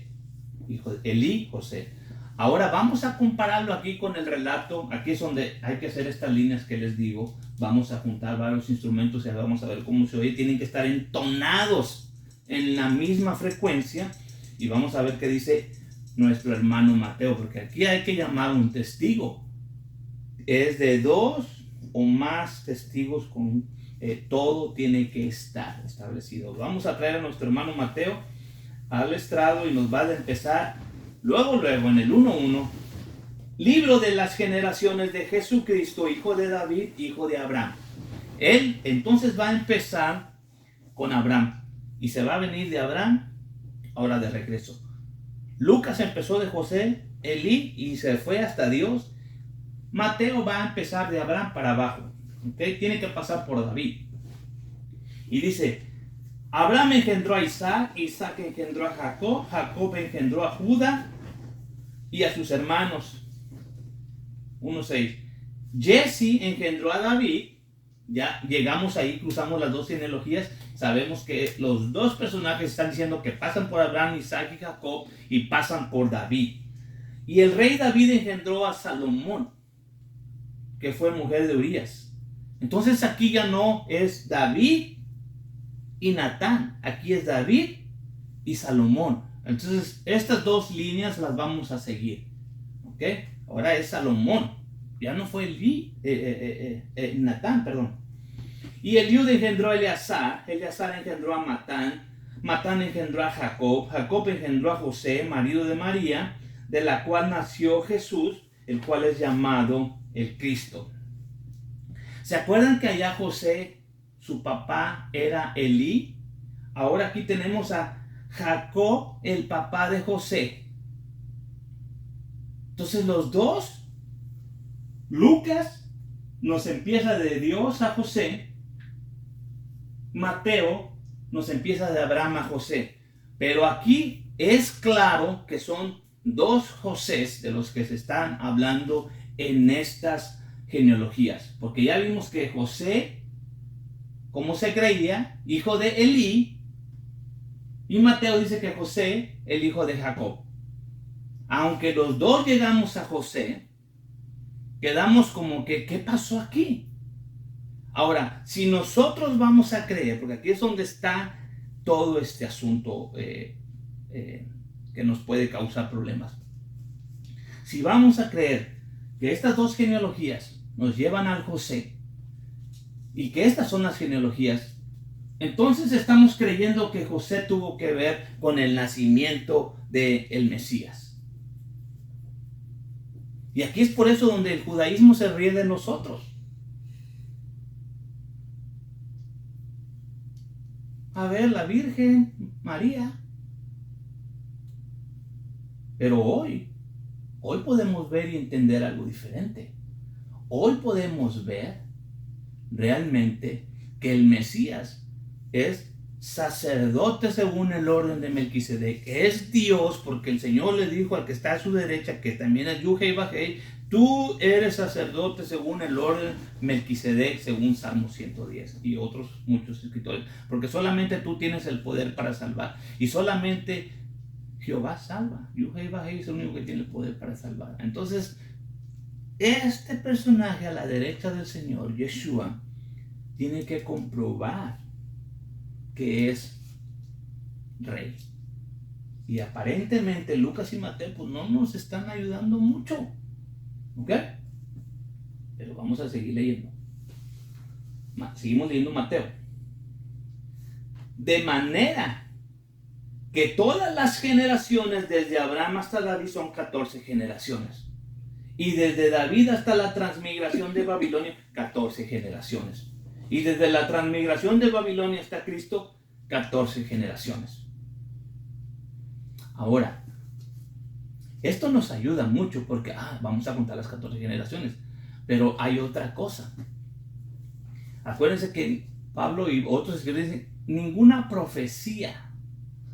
Hijo de Elí, José. Ahora vamos a compararlo aquí con el relato. Aquí es donde hay que hacer estas líneas que les digo. Vamos a juntar varios instrumentos y vamos a ver cómo se oye. Tienen que estar entonados en la misma frecuencia. Y vamos a ver qué dice nuestro hermano Mateo, porque aquí hay que llamar un testigo. Es de 2 o más testigos, con todo tiene que estar establecido. Vamos a traer a nuestro hermano Mateo al estrado y nos va a empezar luego en el 1:1, libro de las generaciones de Jesucristo, hijo de David, hijo de Abraham. Él entonces va a empezar con Abraham y se va a venir de Abraham ahora de regreso. Lucas empezó de José, Elí, y se fue hasta Dios. Mateo va a empezar de Abraham para abajo. ¿Okay? Tiene que pasar por David. Y dice: Abraham engendró a Isaac, Isaac engendró a Jacob, Jacob engendró a Judá y a sus hermanos. 1:6. Jesse engendró a David. Ya llegamos ahí, cruzamos las dos genealogías. Sabemos que los dos personajes están diciendo que pasan por Abraham, Isaac y Jacob y pasan por David. Y el rey David engendró a Salomón, que fue mujer de Urías. Entonces aquí ya no es David y Natán, aquí es David y Salomón. Entonces estas dos líneas las vamos a seguir. ¿Ok? Ahora es Salomón, ya no fue Natán, perdón. Y Eliud engendró a Eleazar, Eleazar engendró a Matán, Matán engendró a Jacob, Jacob engendró a José, marido de María, de la cual nació Jesús, el cual es llamado el Cristo. ¿Se acuerdan que allá José, su papá, era Elí? Ahora aquí tenemos a Jacob, el papá de José. Entonces los dos, Lucas nos empieza de Dios a José, Mateo nos empieza de Abraham a José. Pero aquí es claro que son dos Josés de los que se están hablando en estas genealogías. Porque ya vimos que José, como se creía, hijo de Elí, y Mateo dice que José, el hijo de Jacob. Aunque los dos llegamos a José, quedamos como que, ¿qué pasó aquí? Ahora, si nosotros vamos a creer, porque aquí es donde está todo este asunto que nos puede causar problemas. Si vamos a creer que estas dos genealogías nos llevan al José y que estas son las genealogías, entonces estamos creyendo que José tuvo que ver con el nacimiento del Mesías. Y aquí es por eso donde el judaísmo se ríe de nosotros. A ver, la Virgen María. Pero hoy podemos ver y entender algo diferente. Hoy podemos ver realmente que el Mesías es sacerdote según el orden de Melquisedec. Es Dios, porque el Señor le dijo al que está a su derecha, que también es Yuhei Bajei, tú eres sacerdote según el orden Melquisedec, según Salmo 110 y otros muchos escritores, porque solamente tú tienes el poder para salvar y solamente Jehová salva. Yuhei Bajei es el único que tiene el poder para salvar. Entonces, este personaje a la derecha del Señor, Yeshua, tiene que comprobar que es rey. Y aparentemente Lucas y Mateo pues no nos están ayudando mucho. ¿Ok? Pero vamos a seguir leyendo. Seguimos leyendo Mateo. De manera que todas las generaciones desde Abraham hasta David son 14 generaciones. Y desde David hasta la transmigración de Babilonia, 14 generaciones. Y desde la transmigración de Babilonia hasta Cristo, 14 generaciones. Ahora, esto nos ayuda mucho porque vamos a contar las 14 generaciones. Pero hay otra cosa. Acuérdense que Pablo y otros escritores dicen, ninguna profecía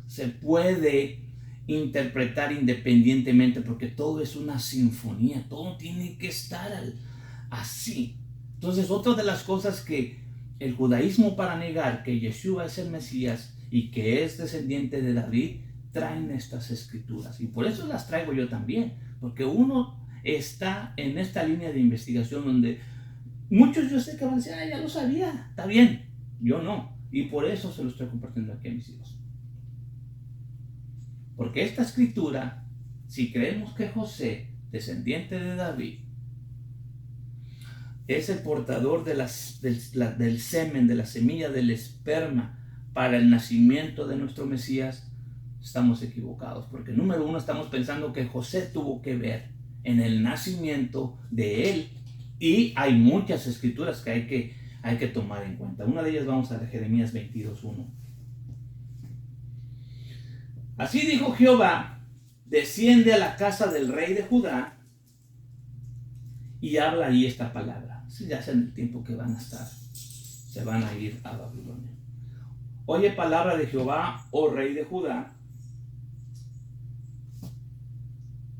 se puede interpretar independientemente porque todo es una sinfonía, todo tiene que estar así. Entonces, otra de las cosas que el judaísmo, para negar que Yeshua es el Mesías y que es descendiente de David, traen estas escrituras. Y por eso las traigo yo también, porque uno está en esta línea de investigación donde muchos yo sé que van a decir, ya lo sabía, está bien, yo no. Y por eso se lo estoy compartiendo aquí a mis hijos. Porque esta escritura, si creemos que José, descendiente de David, es el portador del semen, de la semilla, del esperma para el nacimiento de nuestro Mesías, estamos equivocados. Porque número uno, estamos pensando que José tuvo que ver en el nacimiento de él. Y hay muchas escrituras que hay que tomar en cuenta. Una de ellas vamos a Jeremías 22:1. Así dijo Jehová, desciende a la casa del rey de Judá y habla ahí esta palabra. Ya sea en el tiempo que van a estar, se van a ir a Babilonia. Oye palabra de Jehová, oh rey de Judá.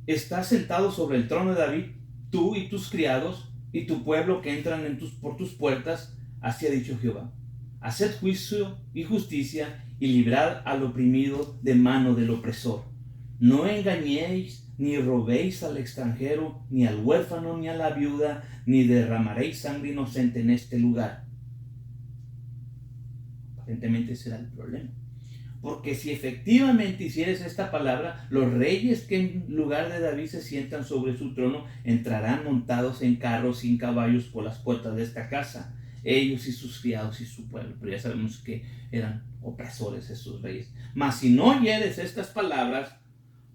Estás sentado sobre el trono de David, tú y tus criados y tu pueblo que entran por tus puertas, así ha dicho Jehová. Haced juicio y justicia y librad al oprimido de mano del opresor. No engañéis ni robéis al extranjero, ni al huérfano, ni a la viuda, ni derramaréis sangre inocente en este lugar. Aparentemente ese era el problema. Porque si efectivamente hicieres esta palabra, los reyes que en lugar de David se sientan sobre su trono, entrarán montados en carros sin caballos por las puertas de esta casa, ellos y sus criados y su pueblo. Pero ya sabemos que eran opresores esos reyes. Mas si no oyeres estas palabras,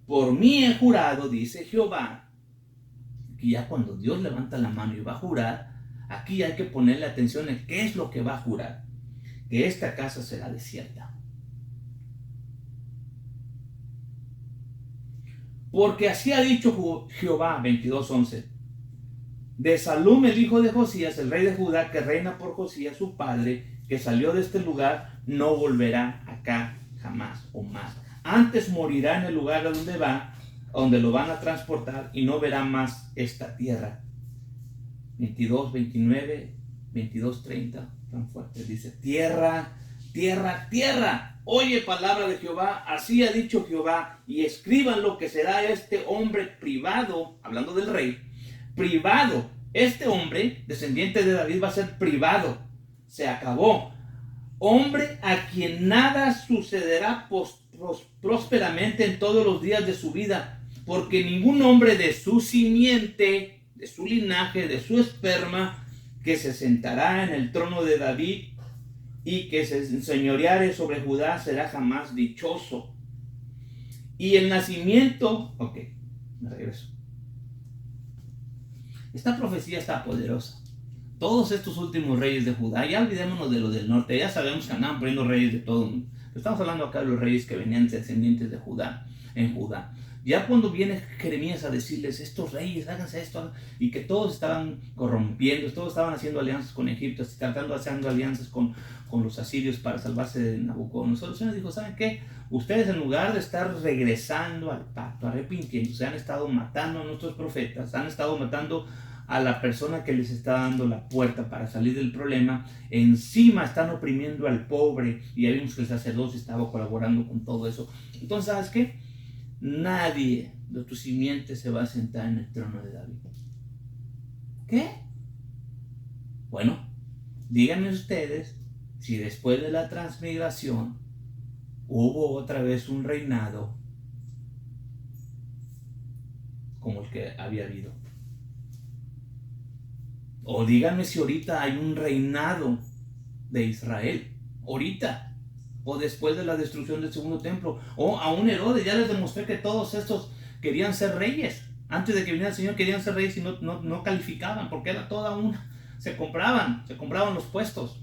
por mí he jurado, dice Jehová. Que ya cuando Dios levanta la mano y va a jurar, aquí hay que ponerle atención en qué es lo que va a jurar. Que esta casa será desierta. Porque así ha dicho Jehová, 22:11. De Salum, el hijo de Josías, el rey de Judá, que reina por Josías, su padre, que salió de este lugar, no volverá acá jamás o más. Antes morirá en el lugar a donde va, donde lo van a transportar, y no verá más esta tierra. 22, 29, 22, 30, tan fuerte. Dice, tierra, tierra, tierra, oye palabra de Jehová, así ha dicho Jehová, y escriban lo que será este hombre privado, hablando del rey, privado. Este hombre, descendiente de David, va a ser privado. Se acabó. Hombre a quien nada sucederá prósperamente en todos los días de su vida, porque ningún hombre de su simiente, de su linaje, de su esperma, que se sentará en el trono de David y que se enseñoreare sobre Judá será jamás dichoso. Y el nacimiento, me regreso. Esta profecía está poderosa. Todos estos últimos reyes de Judá, ya olvidémonos de los del norte, ya sabemos que andaban poniendo reyes de todo el mundo. Pero estamos hablando acá de los reyes que venían descendientes de Judá, en Judá. Ya cuando viene Jeremías a decirles, estos reyes, háganse esto, y que todos estaban corrompiendo, todos estaban haciendo alianzas con Egipto, haciendo alianzas con los asirios para salvarse de Nabucodonosor. El Señor dijo, ¿saben qué? Ustedes, en lugar de estar regresando al pacto, arrepintiéndose, han estado matando a nuestros profetas, han estado matando a la persona que les está dando la puerta para salir del problema. Encima están oprimiendo al pobre, y ahí vimos que el sacerdocio estaba colaborando con todo eso. Entonces, ¿sabes qué? Nadie de tu simiente se va a sentar en el trono de David. ¿Qué? Bueno, díganme ustedes si después de la transmigración hubo otra vez un reinado como el que había habido. O díganme si ahorita hay un reinado de Israel, ahorita, o después de la destrucción del segundo templo, o a un Herodes. Ya les demostré que todos estos querían ser reyes. Antes de que viniera el Señor querían ser reyes y no calificaban, porque era toda una, se compraban los puestos.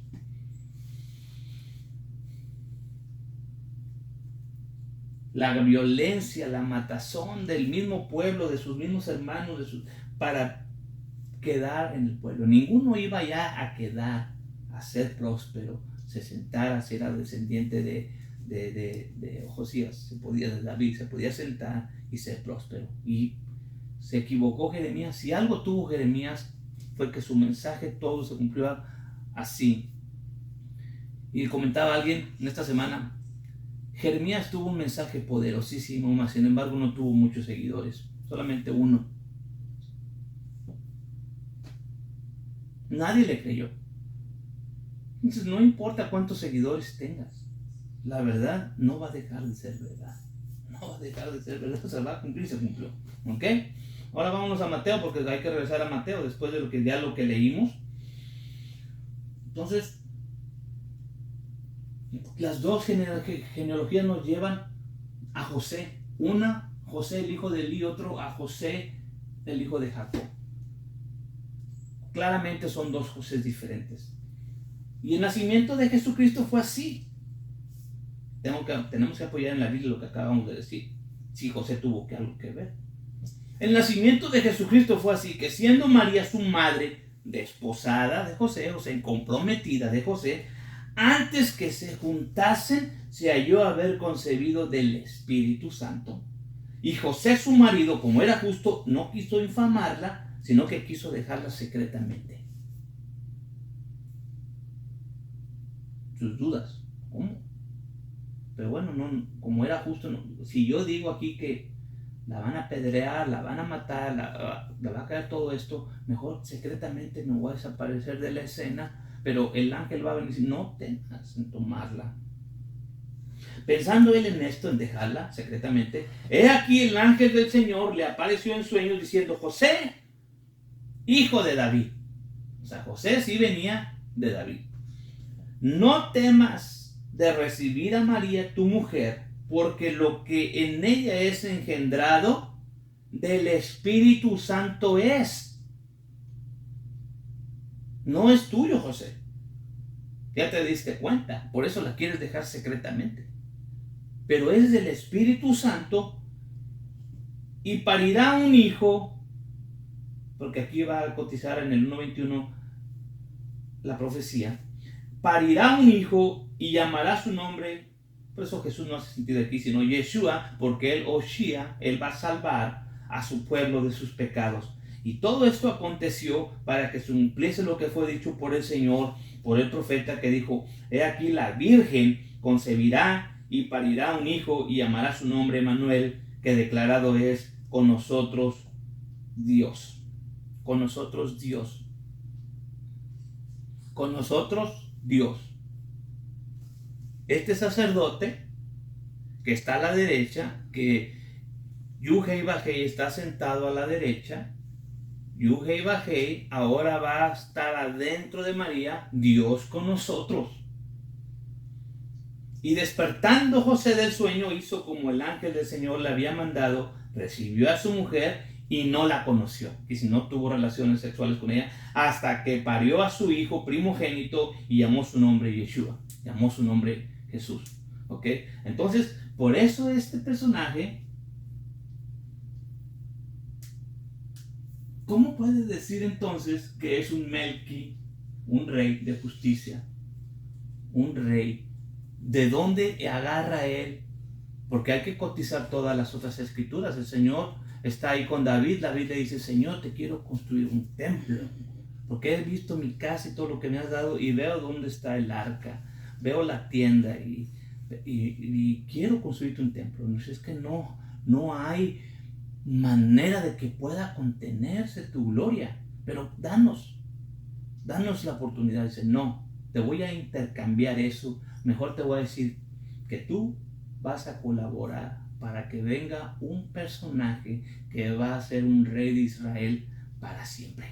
La violencia, la matazón del mismo pueblo, de sus mismos hermanos, para quedar en el pueblo. Ninguno iba ya a quedar, a ser próspero, se sentara, si era descendiente de Josías, de David, se podía sentar y ser próspero. Y se equivocó Jeremías. Si algo tuvo Jeremías, fue que su mensaje todo se cumplió así. Y comentaba alguien en esta semana, Jeremías tuvo un mensaje poderosísimo, mas sin embargo no tuvo muchos seguidores, solamente uno. Nadie le creyó. Entonces no importa cuántos seguidores tengas, la verdad no va a dejar de ser verdad. No va a dejar de ser verdad, se va a cumplir y se cumplió. ¿Ok? Ahora vámonos a Mateo, porque hay que regresar a Mateo después de lo que leímos. Entonces, las dos genealogías nos llevan a José. Una, José el hijo de Eli, otro a José el hijo de Jacob. Claramente son dos Josés diferentes. Y el nacimiento de Jesucristo fue así. Tenemos que apoyar en la Biblia lo que acabamos de decir. Si José tuvo algo que ver. El nacimiento de Jesucristo fue así, que siendo María su madre, desposada de José, o sea, comprometida de José, antes que se juntasen, se halló haber concebido del Espíritu Santo. Y José, su marido, como era justo, no quiso infamarla, sino que quiso dejarla secretamente. Sus dudas, ¿cómo? Pero bueno, no, como era justo, no. Si yo digo aquí que la van a apedrear, la van a matar, la va a caer todo esto, mejor secretamente me voy a desaparecer de la escena, pero el ángel va a venir y decir, no tengas en tomarla. Pensando él en esto, en dejarla secretamente, he aquí el ángel del Señor le apareció en sueños diciendo, José, hijo de David. O sea, José sí venía de David. No temas de recibir a María, tu mujer, porque lo que en ella es engendrado del Espíritu Santo es. No es tuyo, José. Ya te diste cuenta, por eso la quieres dejar secretamente. Pero es del Espíritu Santo y parirá un hijo, porque aquí va a cotizar en el 1:21 la profecía, parirá un hijo y llamará su nombre. Por eso Jesús no hace sentido aquí, sino Yeshua, porque él, Oshia, él va a salvar a su pueblo de sus pecados. Y todo esto aconteció para que se cumpliese lo que fue dicho por el Señor, por el profeta, que dijo: he aquí la virgen concebirá y parirá un hijo y llamará su nombre Emmanuel, que declarado es: con nosotros Dios. Con nosotros Dios. Con nosotros Dios. Este sacerdote que está a la derecha, que Yuhei Bajei está sentado a la derecha, Yuhei Bajei ahora va a estar adentro de María, Dios con nosotros. Y despertando José del sueño, hizo como el ángel del Señor le había mandado, recibió a su mujer y no la conoció. Y si no tuvo relaciones sexuales con ella, hasta que parió a su hijo primogénito y llamó su nombre Yeshua, llamó su nombre Jesús. ¿Ok? Entonces, por eso este personaje, ¿cómo puedes decir entonces que es un Melqui, un rey de justicia? Un rey. ¿De dónde agarra él? Porque hay que cotizar todas las otras escrituras. El Señor está ahí con David. David le dice: Señor, te quiero construir un templo, porque he visto mi casa y todo lo que me has dado, y veo dónde está el arca, veo la tienda, y quiero construirte un templo. No, es que no hay manera de que pueda contenerse tu gloria, pero danos la oportunidad. Dice: no, te voy a intercambiar eso. Mejor te voy a decir que tú vas a colaborar para que venga un personaje que va a ser un rey de Israel para siempre.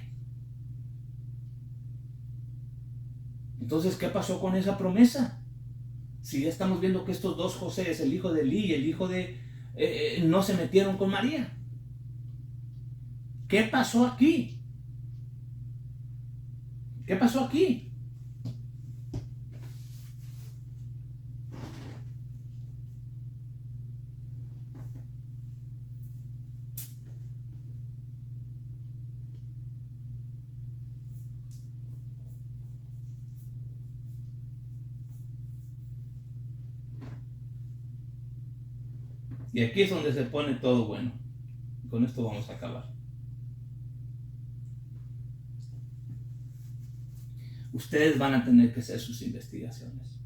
Entonces, ¿qué pasó con esa promesa? Si ya estamos viendo que estos dos José, el hijo de Eli y el hijo de no se metieron con María. ¿Qué pasó aquí? ¿Qué pasó aquí? Y aquí es donde se pone todo bueno. Con esto vamos a acabar. Ustedes van a tener que hacer sus investigaciones.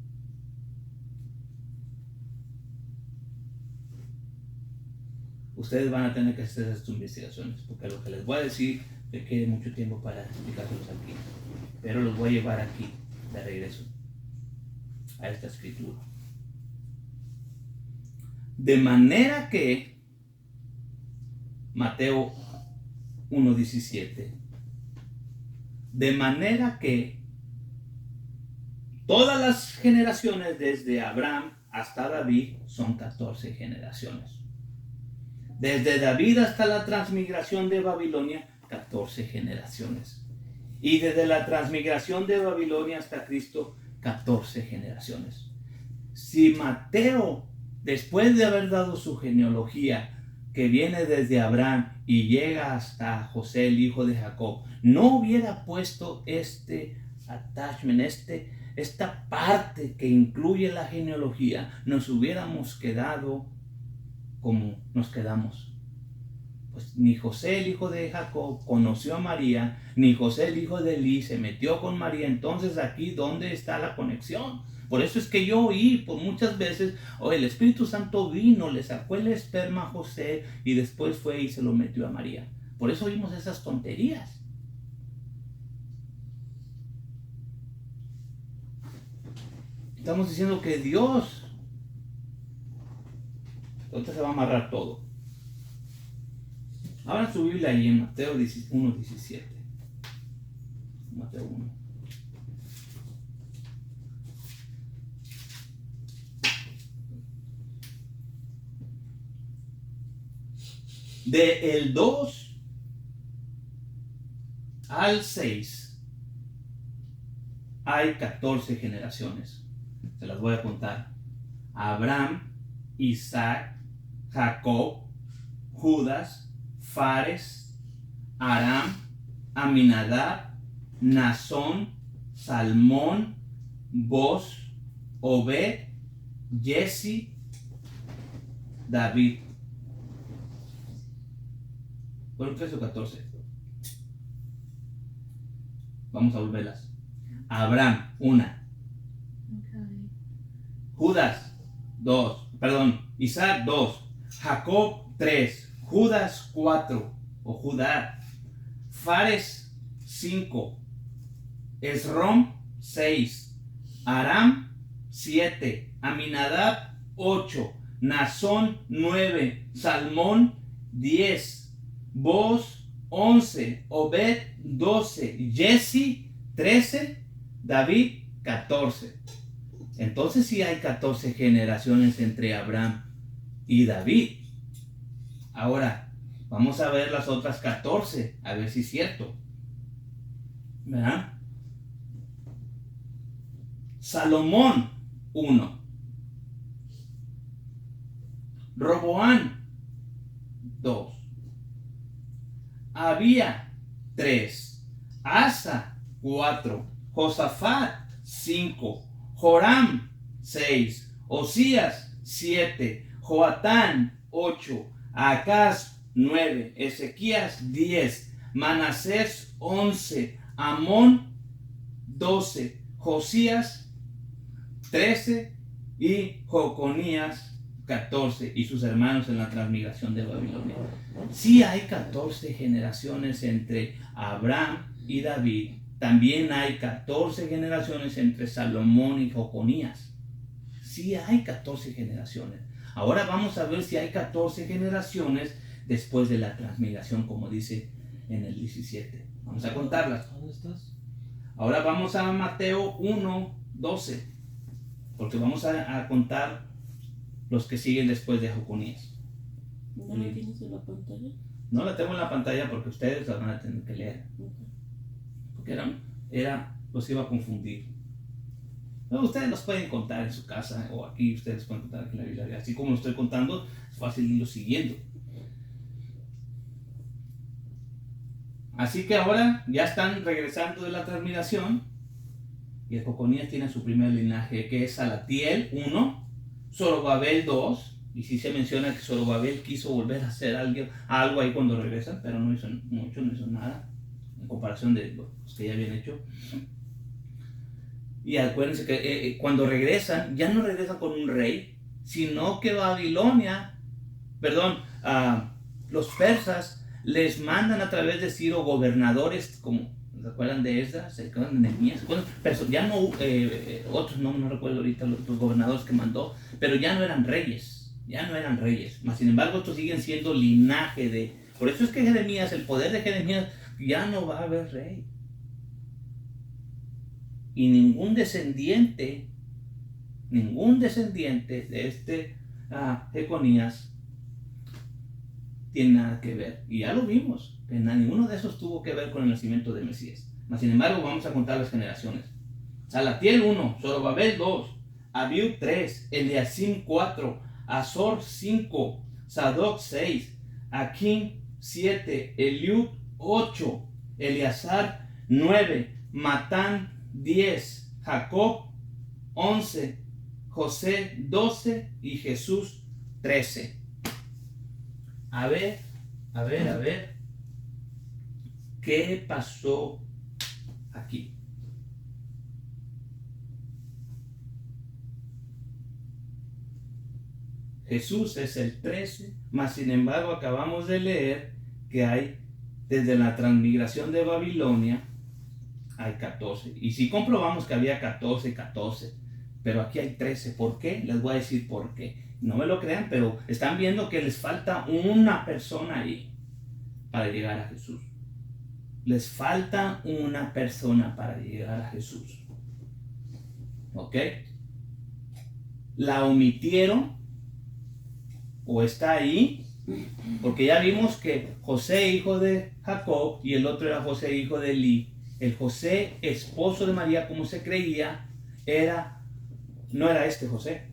Ustedes van a tener que hacer sus investigaciones, porque lo que les voy a decir requiere mucho tiempo para explicárselos aquí. Pero los voy a llevar aquí, de regreso, a esta escritura. De manera que, Mateo 1:17, de manera que todas las generaciones desde Abraham hasta David son 14 generaciones. Desde David hasta la transmigración de Babilonia, 14 generaciones. Y desde la transmigración de Babilonia hasta Cristo, 14 generaciones. Si Mateo, después de haber dado su genealogía, que viene desde Abraham y llega hasta José, el hijo de Jacob, no hubiera puesto este attachment, esta parte que incluye la genealogía, nos hubiéramos quedado como nos quedamos. Pues ni José, el hijo de Jacob, conoció a María, ni José, el hijo de Eli, se metió con María. Entonces, aquí, ¿dónde está la conexión? Por eso es que yo oí por muchas veces: el Espíritu Santo vino, le sacó el esperma a José y después fue y se lo metió a María. Por eso oímos esas tonterías. Estamos diciendo que Dios, ahorita se va a amarrar todo. Abran su Biblia ahí en Mateo 1:17. Mateo 1. De el 2 al 6 hay 14 generaciones. Se las voy a contar: Abraham, Isaac, Jacob, Judas, Fares, Aram, Aminadab, Nazón, Salmón, Boz, Obed, Jesse, David. ¿Fueron 13 o 14? Vamos a volverlas. Abraham, 1. Okay. Judas, 2. Perdón, Isaac, 2. Jacob, 3. Judas, 4. O Judá. Fares, 5. Esrom, 6. Aram, 7. Aminadab, 8. Nazón, 9. Salmón, 10. Boz, 11. Obed, 12. Jesse, 13. David, 14. Entonces sí hay 14 generaciones entre Abraham y David. Ahora, vamos a ver las otras 14, a ver si es cierto. ¿Verdad? Salomón, 1. Roboán, 2. Abía, 3. Asa, 4. Josafat, 5. Joram, 6. Osías, 7. Joatán, 8. Acaz, 9. Ezequías, 10. Manasés, 11. Amón, 12. Josías, 13. Y Joconías, 14. Y sus hermanos en la transmigración de Babilonia. Sí hay 14 generaciones entre Abraham y David. También hay 14 generaciones entre Salomón y Joconías. Sí hay 14 generaciones. Ahora vamos a ver si hay 14 generaciones después de la transmigración, como dice en el 17. Vamos a contarlas. ¿Dónde estás? Ahora vamos a Mateo 1, 12. Porque vamos a contar los que siguen después de Joconías. ¿No lo tienes en la pantalla? No la tengo en la pantalla porque ustedes la van a tener que leer. Okay. Porque los iba a confundir. No, ustedes los pueden contar en su casa o aquí, ustedes pueden contar aquí en la Biblia. Así como lo estoy contando, es fácil irlo siguiendo. Así que ahora ya están regresando de la transmigración y el Joconías tiene su primer linaje, que es Salatiel 1, Zorobabel 2. Y sí se menciona que Zorobabel quiso volver a hacer algo ahí cuando regresan, pero no hizo mucho, no hizo nada en comparación de los que ya habían hecho. Y acuérdense que cuando regresan, ya no regresan con un rey, sino que los persas les mandan a través de Ciro gobernadores, como ¿se acuerdan de Esdras? ¿Se acuerdan de Nehemías? Ya no, otros no recuerdo ahorita los gobernadores que mandó, pero ya no eran reyes. Mas sin embargo estos siguen siendo linaje de... Por eso es que Jeremías, el poder de Jeremías, ya no va a haber rey. Y ningún descendiente de este Jeconías tiene nada que ver. Y ya lo vimos, que ninguno de esos tuvo que ver con el nacimiento del Mesías. Mas sin embargo vamos a contar las generaciones. Salatiel 1, Zorobabel 2, Abiud 3, Eliasim 4, Azor 5, Sadoc 6, Akim 7, Eliud 8, Eleazar 9, Matán 10, Jacob 11, José 12 y Jesús 13. A ver, ¿qué pasó aquí? Jesús es el 13, mas sin embargo acabamos de leer que hay, desde la transmigración de Babilonia, hay 14. Y si comprobamos que había 14, pero aquí hay 13. ¿Por qué? Les voy a decir por qué. No me lo crean, pero están viendo que les falta una persona ahí para llegar a Jesús. Les falta una persona para llegar a Jesús. ¿Ok? La omitieron o está ahí porque ya vimos que José, hijo de Jacob, y el otro era José, hijo de Eli. El José, esposo de María, como se creía, no era este José,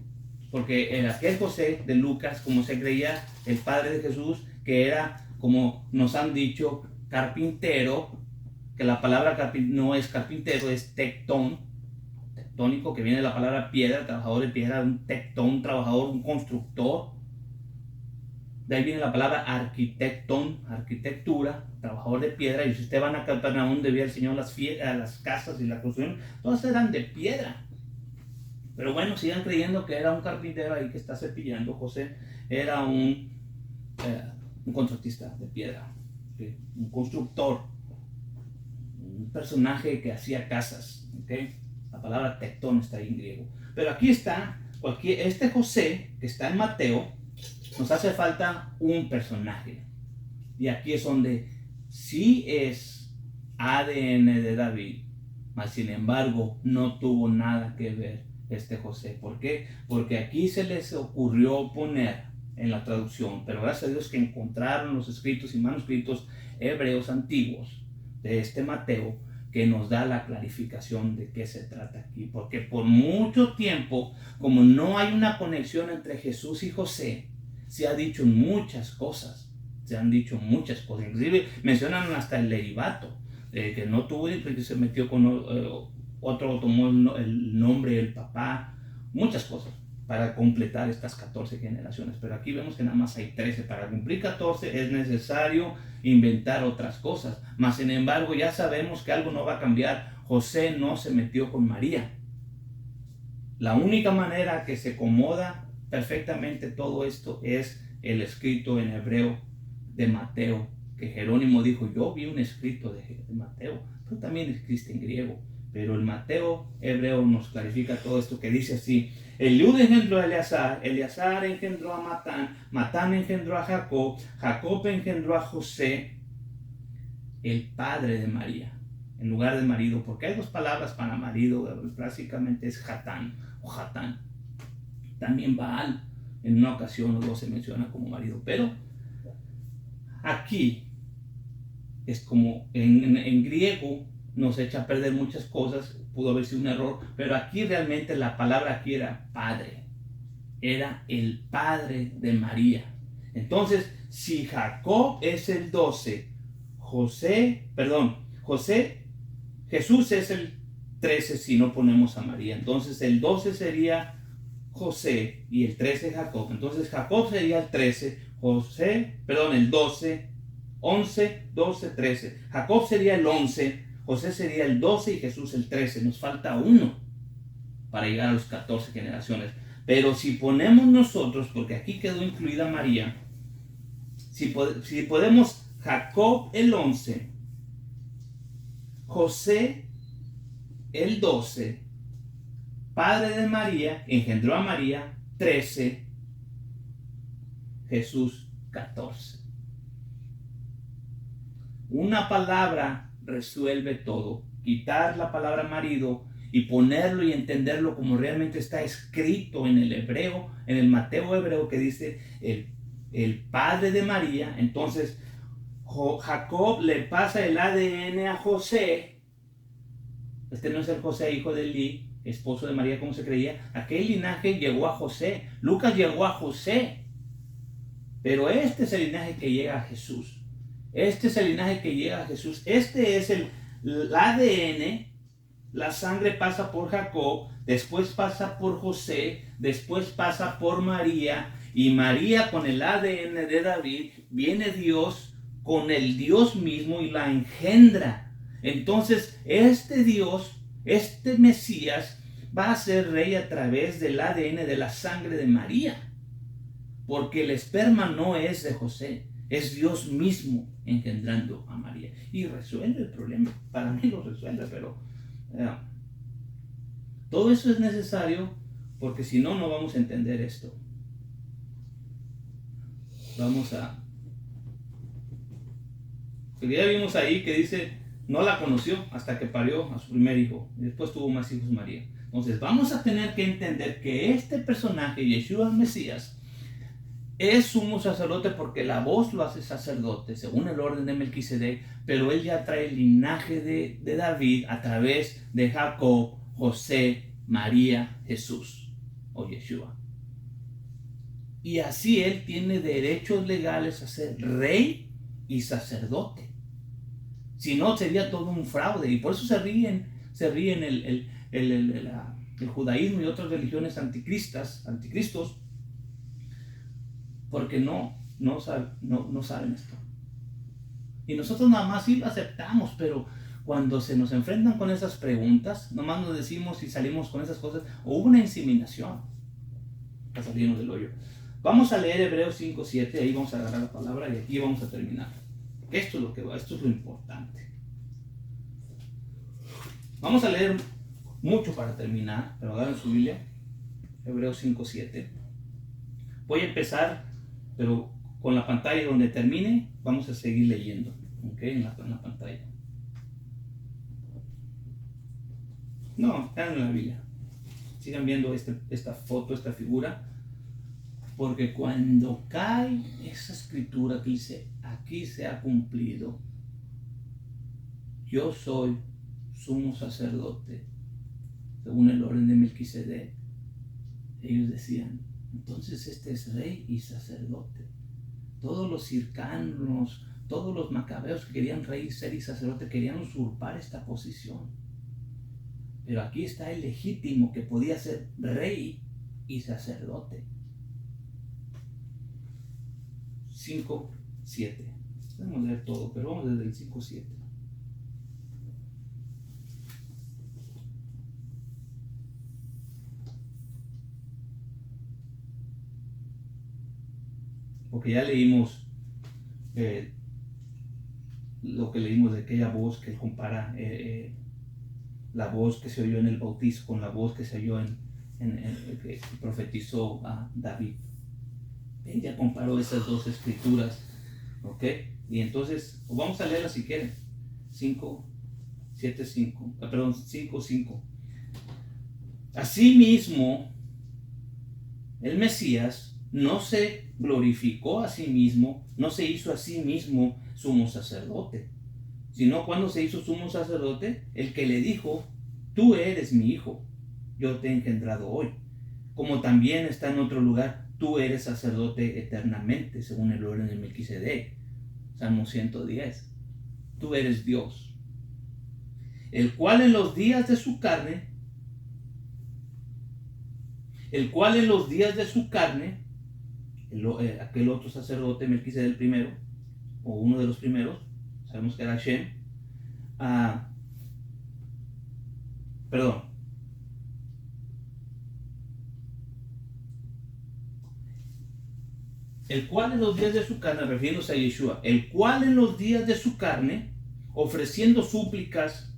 porque en aquel José de Lucas, como se creía, el padre de Jesús, que era, como nos han dicho, carpintero, que la palabra no es carpintero, es tectónico, que viene de la palabra piedra, trabajador de piedra, un tectón, trabajador, un constructor. De ahí viene la palabra arquitectura, trabajador de piedra. Y si ustedes van a Capernaum, donde vio el Señor las casas y la construcción, todas eran de piedra. Pero bueno, sigan creyendo que era un carpintero ahí que está cepillando. José era un contratista de piedra, ¿okay? Un constructor, un personaje que hacía casas, ¿okay? La palabra tectón está ahí en griego. Pero aquí está, este José que está en Mateo, nos hace falta un personaje. Y aquí es donde sí es ADN de David, mas sin embargo no tuvo nada que ver este José. ¿Por qué? Porque aquí se les ocurrió poner en la traducción, pero gracias a Dios que encontraron los escritos y manuscritos hebreos antiguos de este Mateo, que nos da la clarificación de qué se trata aquí. Porque por mucho tiempo, como no hay una conexión entre Jesús y José, se ha dicho muchas cosas. Se han dicho muchas cosas. Inclusive mencionan hasta el leribato, que no tuvo, que se metió con otro, tomó el nombre del papá. Muchas cosas para completar estas 14 generaciones. Pero aquí vemos que nada más hay 13. Para cumplir 14 es necesario inventar otras cosas. Mas sin embargo ya sabemos que algo no va a cambiar. José no se metió con María. La única manera que se acomoda perfectamente todo esto es el escrito en hebreo de Mateo, que Jerónimo dijo: yo vi un escrito de Mateo, pero también existe en griego. Pero el Mateo hebreo nos clarifica todo esto, que dice así: Eliud engendró a Eleazar, Eleazar engendró a Matán, Matán engendró a Jacob, Jacob engendró a José, el padre de María, en lugar de marido, porque hay dos palabras para marido, básicamente es Hatán o Hatán. También Baal, en una ocasión o dos se menciona como marido, pero aquí es como en griego nos echa a perder muchas cosas, pudo haber sido un error, pero aquí realmente la palabra aquí era padre, era el padre de María. Entonces, si Jacob es el 12, Jesús es el 13 si no ponemos a María. Entonces el 12 sería José y el 13 Jacob. Entonces Jacob sería el 13, el 12, 11, 12, 13. Jacob sería el 11, José sería el 12 y Jesús el 13. Nos falta uno para llegar a las 14 generaciones. Pero si ponemos nosotros, porque aquí quedó incluida María, si podemos Jacob el 11, José el 12, padre de María, engendró a María, 13, Jesús 14. Una palabra resuelve todo. Quitar la palabra marido y ponerlo y entenderlo como realmente está escrito en el hebreo, en el Mateo hebreo, que dice el padre de María. Entonces Jacob le pasa el ADN a José. Este no es el José hijo de Eli, esposo de María como se creía. Aquel linaje llegó a José. Lucas llegó a José, pero este es el linaje que llega a Jesús. Este es el linaje que llega a Jesús. Este es el ADN. La sangre pasa por Jacob, después pasa por José, después pasa por María, y María con el ADN de David, viene Dios con el Dios mismo y la engendra. Entonces este Dios, este Mesías, va a ser rey a través del ADN de la sangre de María, porque el esperma no es de José, es Dios mismo engendrando a María. Y resuelve el problema. Para mí lo resuelve, pero todo eso es necesario, porque si no, no vamos a entender esto. Porque ya vimos ahí que dice, no la conoció hasta que parió a su primer hijo, y después tuvo más hijos María. Entonces vamos a tener que entender que este personaje, Yeshua el Mesías, es sumo sacerdote porque la voz lo hace sacerdote según el orden de Melquisedec, pero él ya trae el linaje de David a través de Jacob, José, María, Jesús o Yeshua. y así él tiene derechos legales a ser rey y sacerdote. Si no, sería todo un fraude, y por eso se ríen el judaísmo y otras religiones anticristos, porque no saben esto. Y nosotros nada más sí lo aceptamos, pero cuando se nos enfrentan con esas preguntas, nomás nos decimos y salimos con esas cosas, o hubo una inseminación para salirnos del hoyo. Vamos a leer Hebreos 5:7, ahí vamos a agarrar la palabra y aquí vamos a terminar. Esto es lo que va, esto es lo importante. Vamos a leer mucho para terminar, pero agarren su Biblia, Hebreos 5:7. Voy a empezar, pero con la pantalla donde termine, vamos a seguir leyendo, ¿ok? En la pantalla. No, están en la Biblia. Sigan viendo esta foto, esta figura, porque cuando cae esa escritura que dice, aquí se ha cumplido, yo soy sumo sacerdote, según el orden de Melquisedec, ellos decían, entonces este es rey y sacerdote. Todos los circanos, todos los macabeos que querían rey, ser y sacerdote, querían usurpar esta posición. Pero aquí está el legítimo que podía ser rey y sacerdote. 5:7. Podemos leer todo, pero vamos desde el 5:7. Porque ya leímos lo que leímos de aquella voz que compara la voz que se oyó en el bautismo con la voz que se oyó que profetizó a David. Ella comparó esas dos escrituras, ¿ok? Y entonces, vamos a leerla si quieren. 5:5. Asimismo, el Mesías no se glorificó a sí mismo, no se hizo a sí mismo sumo sacerdote, sino cuando se hizo sumo sacerdote, el que le dijo, tú eres mi hijo, yo te he engendrado hoy. Como también está en otro lugar, tú eres sacerdote eternamente, según el orden de Melquisedec. Salmo 110. Tú eres Dios, el cual en los días de su carne, aquel otro sacerdote, Melquisedec el primero, o uno de los primeros, sabemos que era Shem, el cual en los días de su carne, refiriéndose a Yeshua, el cual en los días de su carne, ofreciendo súplicas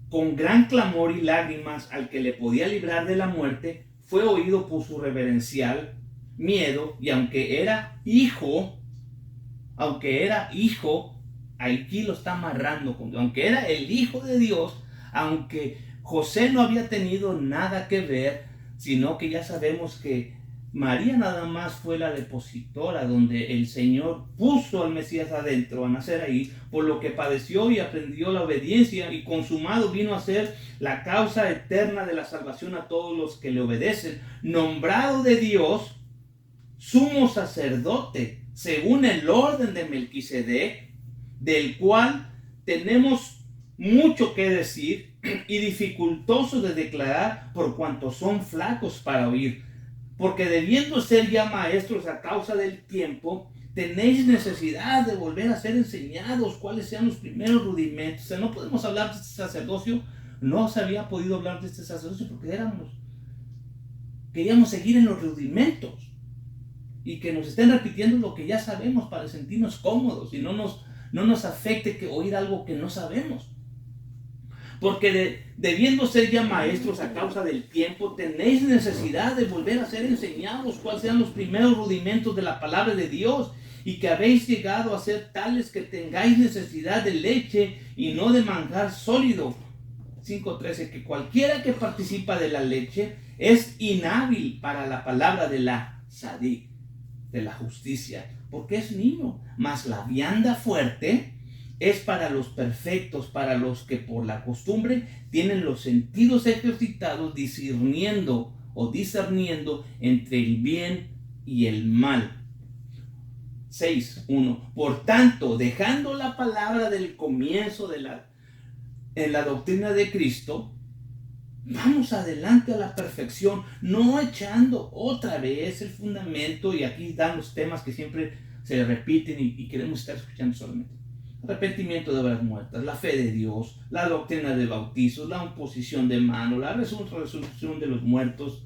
con gran clamor y lágrimas al que le podía librar de la muerte, fue oído por su reverencial miedo, y aunque era hijo, aquí lo está amarrando, aunque era el hijo de Dios, aunque José no había tenido nada que ver, sino que ya sabemos que María nada más fue la depositora donde el Señor puso al Mesías adentro a nacer ahí, por lo que padeció y aprendió la obediencia, y consumado vino a ser la causa eterna de la salvación a todos los que le obedecen, nombrado de Dios sumo sacerdote según el orden de Melquisedec, del cual tenemos mucho que decir y dificultoso de declarar, por cuanto son flacos para oír. Porque debiendo ser ya maestros a causa del tiempo, tenéis necesidad de volver a ser enseñados cuáles sean los primeros rudimentos. O sea, no podemos hablar de este sacerdocio, no se había podido hablar de este sacerdocio porque queríamos seguir en los rudimentos y que nos estén repitiendo lo que ya sabemos para sentirnos cómodos y no nos afecte que oír algo que no sabemos. Porque debiendo ser ya maestros a causa del tiempo, tenéis necesidad de volver a ser enseñados cuáles sean los primeros rudimentos de la palabra de Dios, y que habéis llegado a ser tales que tengáis necesidad de leche y no de manjar sólido. 5:13, que cualquiera que participa de la leche es inhábil para la palabra de la sadik, de la justicia, porque es niño, mas la vianda fuerte es para los perfectos, para los que por la costumbre tienen los sentidos ejercitados, discerniendo o discerniendo entre el bien y el mal. 6:1. Por tanto, dejando la palabra del comienzo en la doctrina de Cristo, vamos adelante a la perfección, no echando otra vez el fundamento. Y aquí dan los temas que siempre se repiten y queremos estar escuchando solamente. Arrepentimiento de obras muertas, la fe de Dios, la doctrina del bautizo, la imposición de mano, la resurrección de los muertos,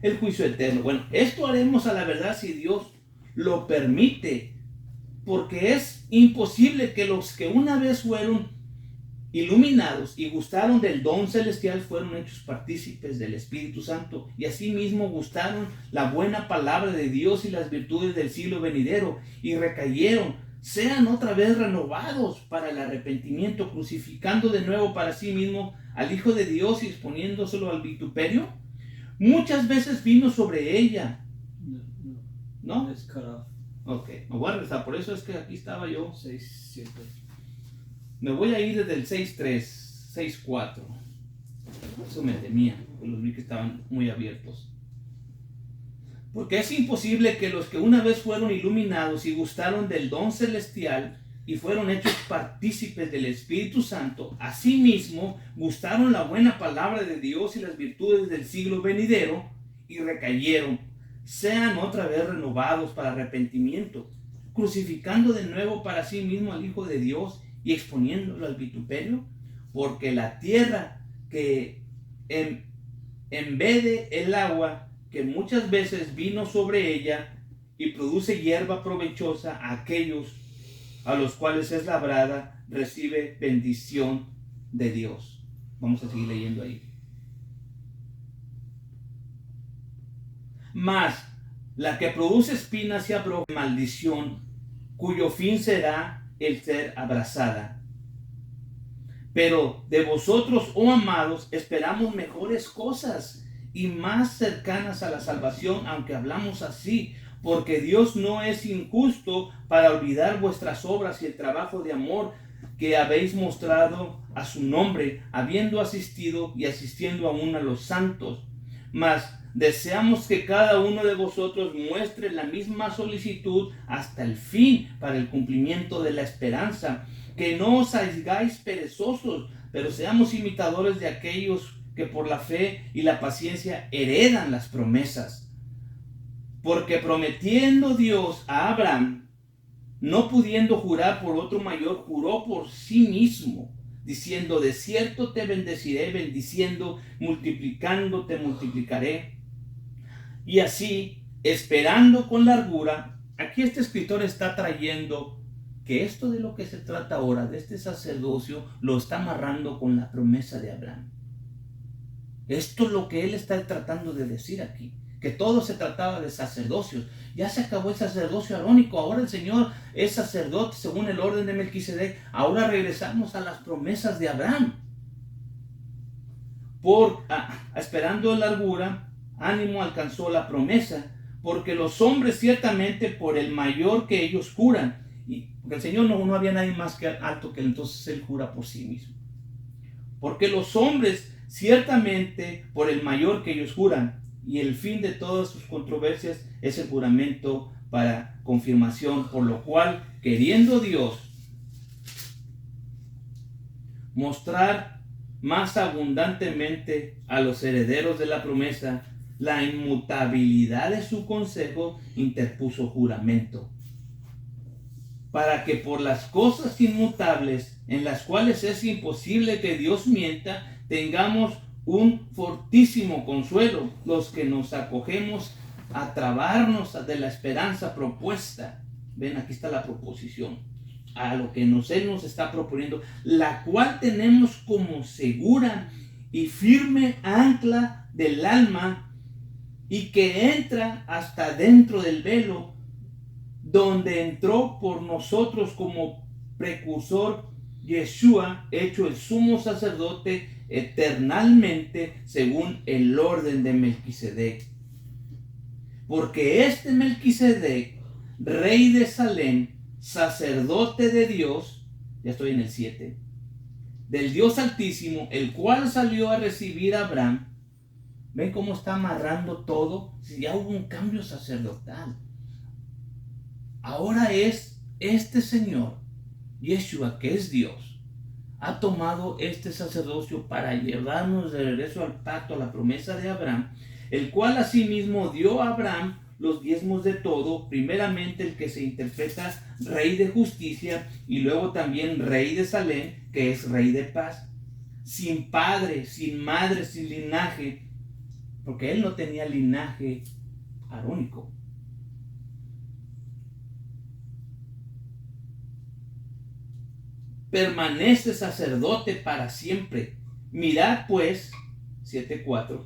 el juicio eterno. Bueno, esto haremos a la verdad si Dios lo permite, porque es imposible que los que una vez fueron iluminados y gustaron del don celestial fueron hechos partícipes del Espíritu Santo, y asimismo gustaron la buena palabra de Dios y las virtudes del siglo venidero, y recayeron, sean otra vez renovados para el arrepentimiento, crucificando de nuevo para sí mismo al Hijo de Dios y exponiéndoselo al vituperio. Muchas veces vino sobre ella. ¿No? Es cut off. Ok, me voy a regresar, por eso es que aquí estaba yo. 6:7. Me voy a ir desde el 6:3, 6:4. Eso me temía, porque los vi que estaban muy abiertos. Porque es imposible que los que una vez fueron iluminados y gustaron del don celestial y fueron hechos partícipes del Espíritu Santo, asimismo gustaron la buena palabra de Dios y las virtudes del siglo venidero y recayeron, sean otra vez renovados para arrepentimiento, crucificando de nuevo para sí mismo al Hijo de Dios y exponiéndolo al vituperio. Porque la tierra que embebe el agua, que muchas veces vino sobre ella y produce hierba provechosa a aquellos a los cuales es labrada, recibe bendición de Dios. Vamos a seguir leyendo ahí. Mas la que produce espinas y abrojos, maldición, cuyo fin será el ser abrazada. Pero de vosotros, oh amados, esperamos mejores cosas y más cercanas a la salvación, aunque hablamos así, porque Dios no es injusto para olvidar vuestras obras y el trabajo de amor que habéis mostrado a su nombre, habiendo asistido y asistiendo aún a los santos. Mas deseamos que cada uno de vosotros muestre la misma solicitud hasta el fin para el cumplimiento de la esperanza, que no os hagáis perezosos, pero seamos imitadores de aquellos que por la fe y la paciencia heredan las promesas. Porque prometiendo Dios a Abraham, no pudiendo jurar por otro mayor, juró por sí mismo, diciendo: de cierto te bendeciré, bendiciendo, multiplicando te multiplicaré. Y así, esperando con largura, aquí este escritor está trayendo que esto de lo que se trata ahora, de este sacerdocio, lo está amarrando con la promesa de Abraham. Esto es lo que él está tratando de decir aquí, que todo se trataba de sacerdocios. Ya se acabó el sacerdocio arónico, ahora el Señor es sacerdote según el orden de Melquisedec. Ahora regresamos a las promesas de Abraham. Esperando en largura, ánimo alcanzó la promesa, porque los hombres ciertamente por el mayor que ellos juran, y porque el Señor no había nadie más que alto que él, entonces él jura por sí mismo. Porque los hombres ciertamente por el mayor que ellos juran, y el fin de todas sus controversias es el juramento para confirmación, por lo cual, queriendo Dios mostrar más abundantemente a los herederos de la promesa la inmutabilidad de su consejo, interpuso juramento, para que por las cosas inmutables, en las cuales es imposible que Dios mienta, tengamos un fortísimo consuelo los que nos acogemos a trabarnos de la esperanza propuesta. Ven, aquí está la proposición, a lo que Él nos está proponiendo, la cual tenemos como segura y firme ancla del alma, y que entra hasta dentro del velo, donde entró por nosotros como precursor Yeshua, hecho el sumo sacerdote eternalmente según el orden de Melquisedec. Porque este Melquisedec, rey de Salem, sacerdote de Dios, ya estoy en el 7, del Dios Altísimo, el cual salió a recibir a Abraham, ¿Ven cómo está amarrando todo? Ya hubo un cambio sacerdotal. Ahora es este Señor, Yeshua, que es Dios, ha tomado este sacerdocio para llevarnos de regreso al pacto, a la promesa de Abraham, el cual asimismo dio a Abraham los diezmos de todo, primeramente el que se interpreta rey de justicia y luego también rey de Salem, que es rey de paz, sin padre, sin madre, sin linaje, porque él no tenía linaje arónico. Permanece sacerdote para siempre. Mirad pues, 7:4,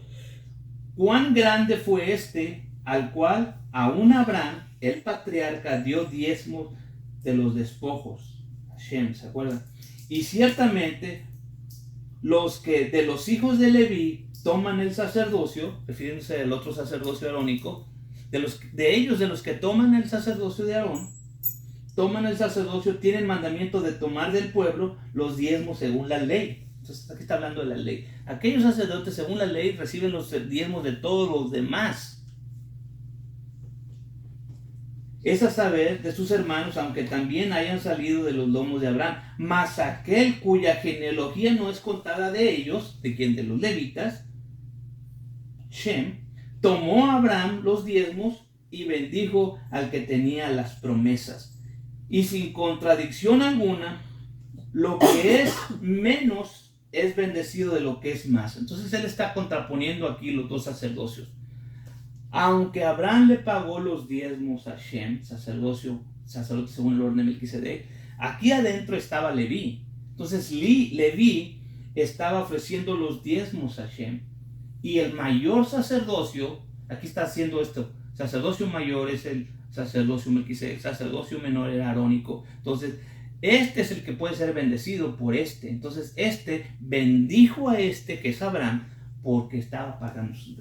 cuán grande fue este, al cual aún Abraham, el patriarca, dio diezmos de los despojos. Hashem, ¿se acuerdan? Y ciertamente los que de los hijos de Leví toman el sacerdocio, refiriéndose al otro sacerdocio arónico, de ellos, de los que toman el sacerdocio de Aarón, toman el sacerdocio, tienen mandamiento de tomar del pueblo los diezmos según la ley. Entonces aquí está hablando de la ley. Aquellos sacerdotes según la ley reciben los diezmos de todos los demás. Es a saber de sus hermanos, aunque también hayan salido de los lomos de Abraham, mas aquel cuya genealogía no es contada de ellos, de quien, de los levitas, Shem, tomó a Abraham los diezmos y bendijo al que tenía las promesas. Y sin contradicción alguna, lo que es menos es bendecido de lo que es más. Entonces él está contraponiendo aquí los dos sacerdocios. Aunque Abraham le pagó los diezmos a Shem, sacerdote según el orden de Melquisedec, aquí adentro estaba Leví. Entonces Leví estaba ofreciendo los diezmos a Shem. Y el mayor sacerdocio, aquí está haciendo esto, sacerdocio mayor es el sacerdocio Melquisedec, sacerdocio menor era arónico. Entonces este es el que puede ser bendecido por este. Entonces este bendijo a este, que es Abraham, porque estaba pagando sus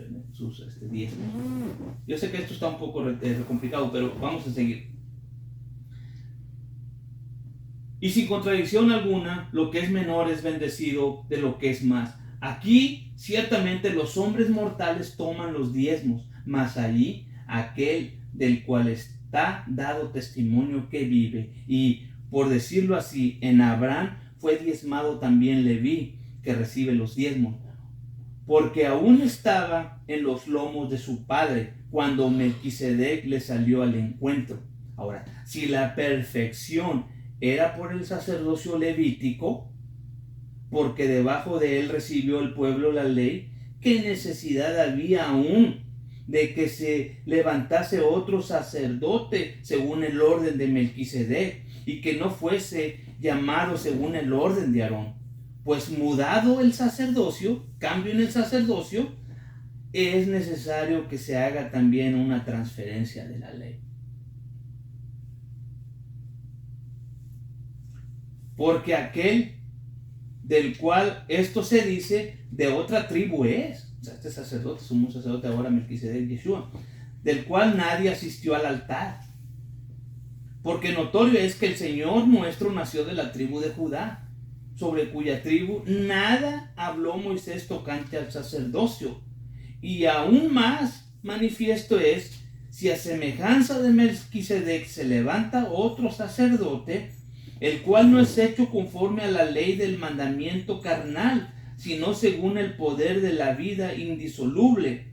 diezmos. Yo sé que esto está un poco complicado, pero vamos a seguir. Y sin contradicción alguna, lo que es menor es bendecido de lo que es más. Aquí ciertamente los hombres mortales toman los diezmos, mas allí aquel del cual está dado testimonio que vive. Y por decirlo así, en Abraham fue diezmado también Leví, que recibe los diezmos, porque aún estaba en los lomos de su padre cuando Melquisedec le salió al encuentro. Ahora, si la perfección era por el sacerdocio levítico, porque debajo de él recibió el pueblo la ley, ¿qué necesidad había aún de que se levantase otro sacerdote según el orden de Melquisedec y que no fuese llamado según el orden de Aarón? Pues mudado el sacerdocio, cambio en el sacerdocio, es necesario que se haga también una transferencia de la ley. Porque aquel del cual esto se dice, de otra tribu es. O sea, este sacerdote, sumo sacerdote ahora, Melquisedec, Yeshua, del cual nadie asistió al altar. Porque notorio es que el Señor nuestro nació de la tribu de Judá, sobre cuya tribu nada habló Moisés tocante al sacerdocio. Y aún más manifiesto es, si a semejanza de Melquisedec se levanta otro sacerdote, el cual no es hecho conforme a la ley del mandamiento carnal, sino según el poder de la vida indisoluble,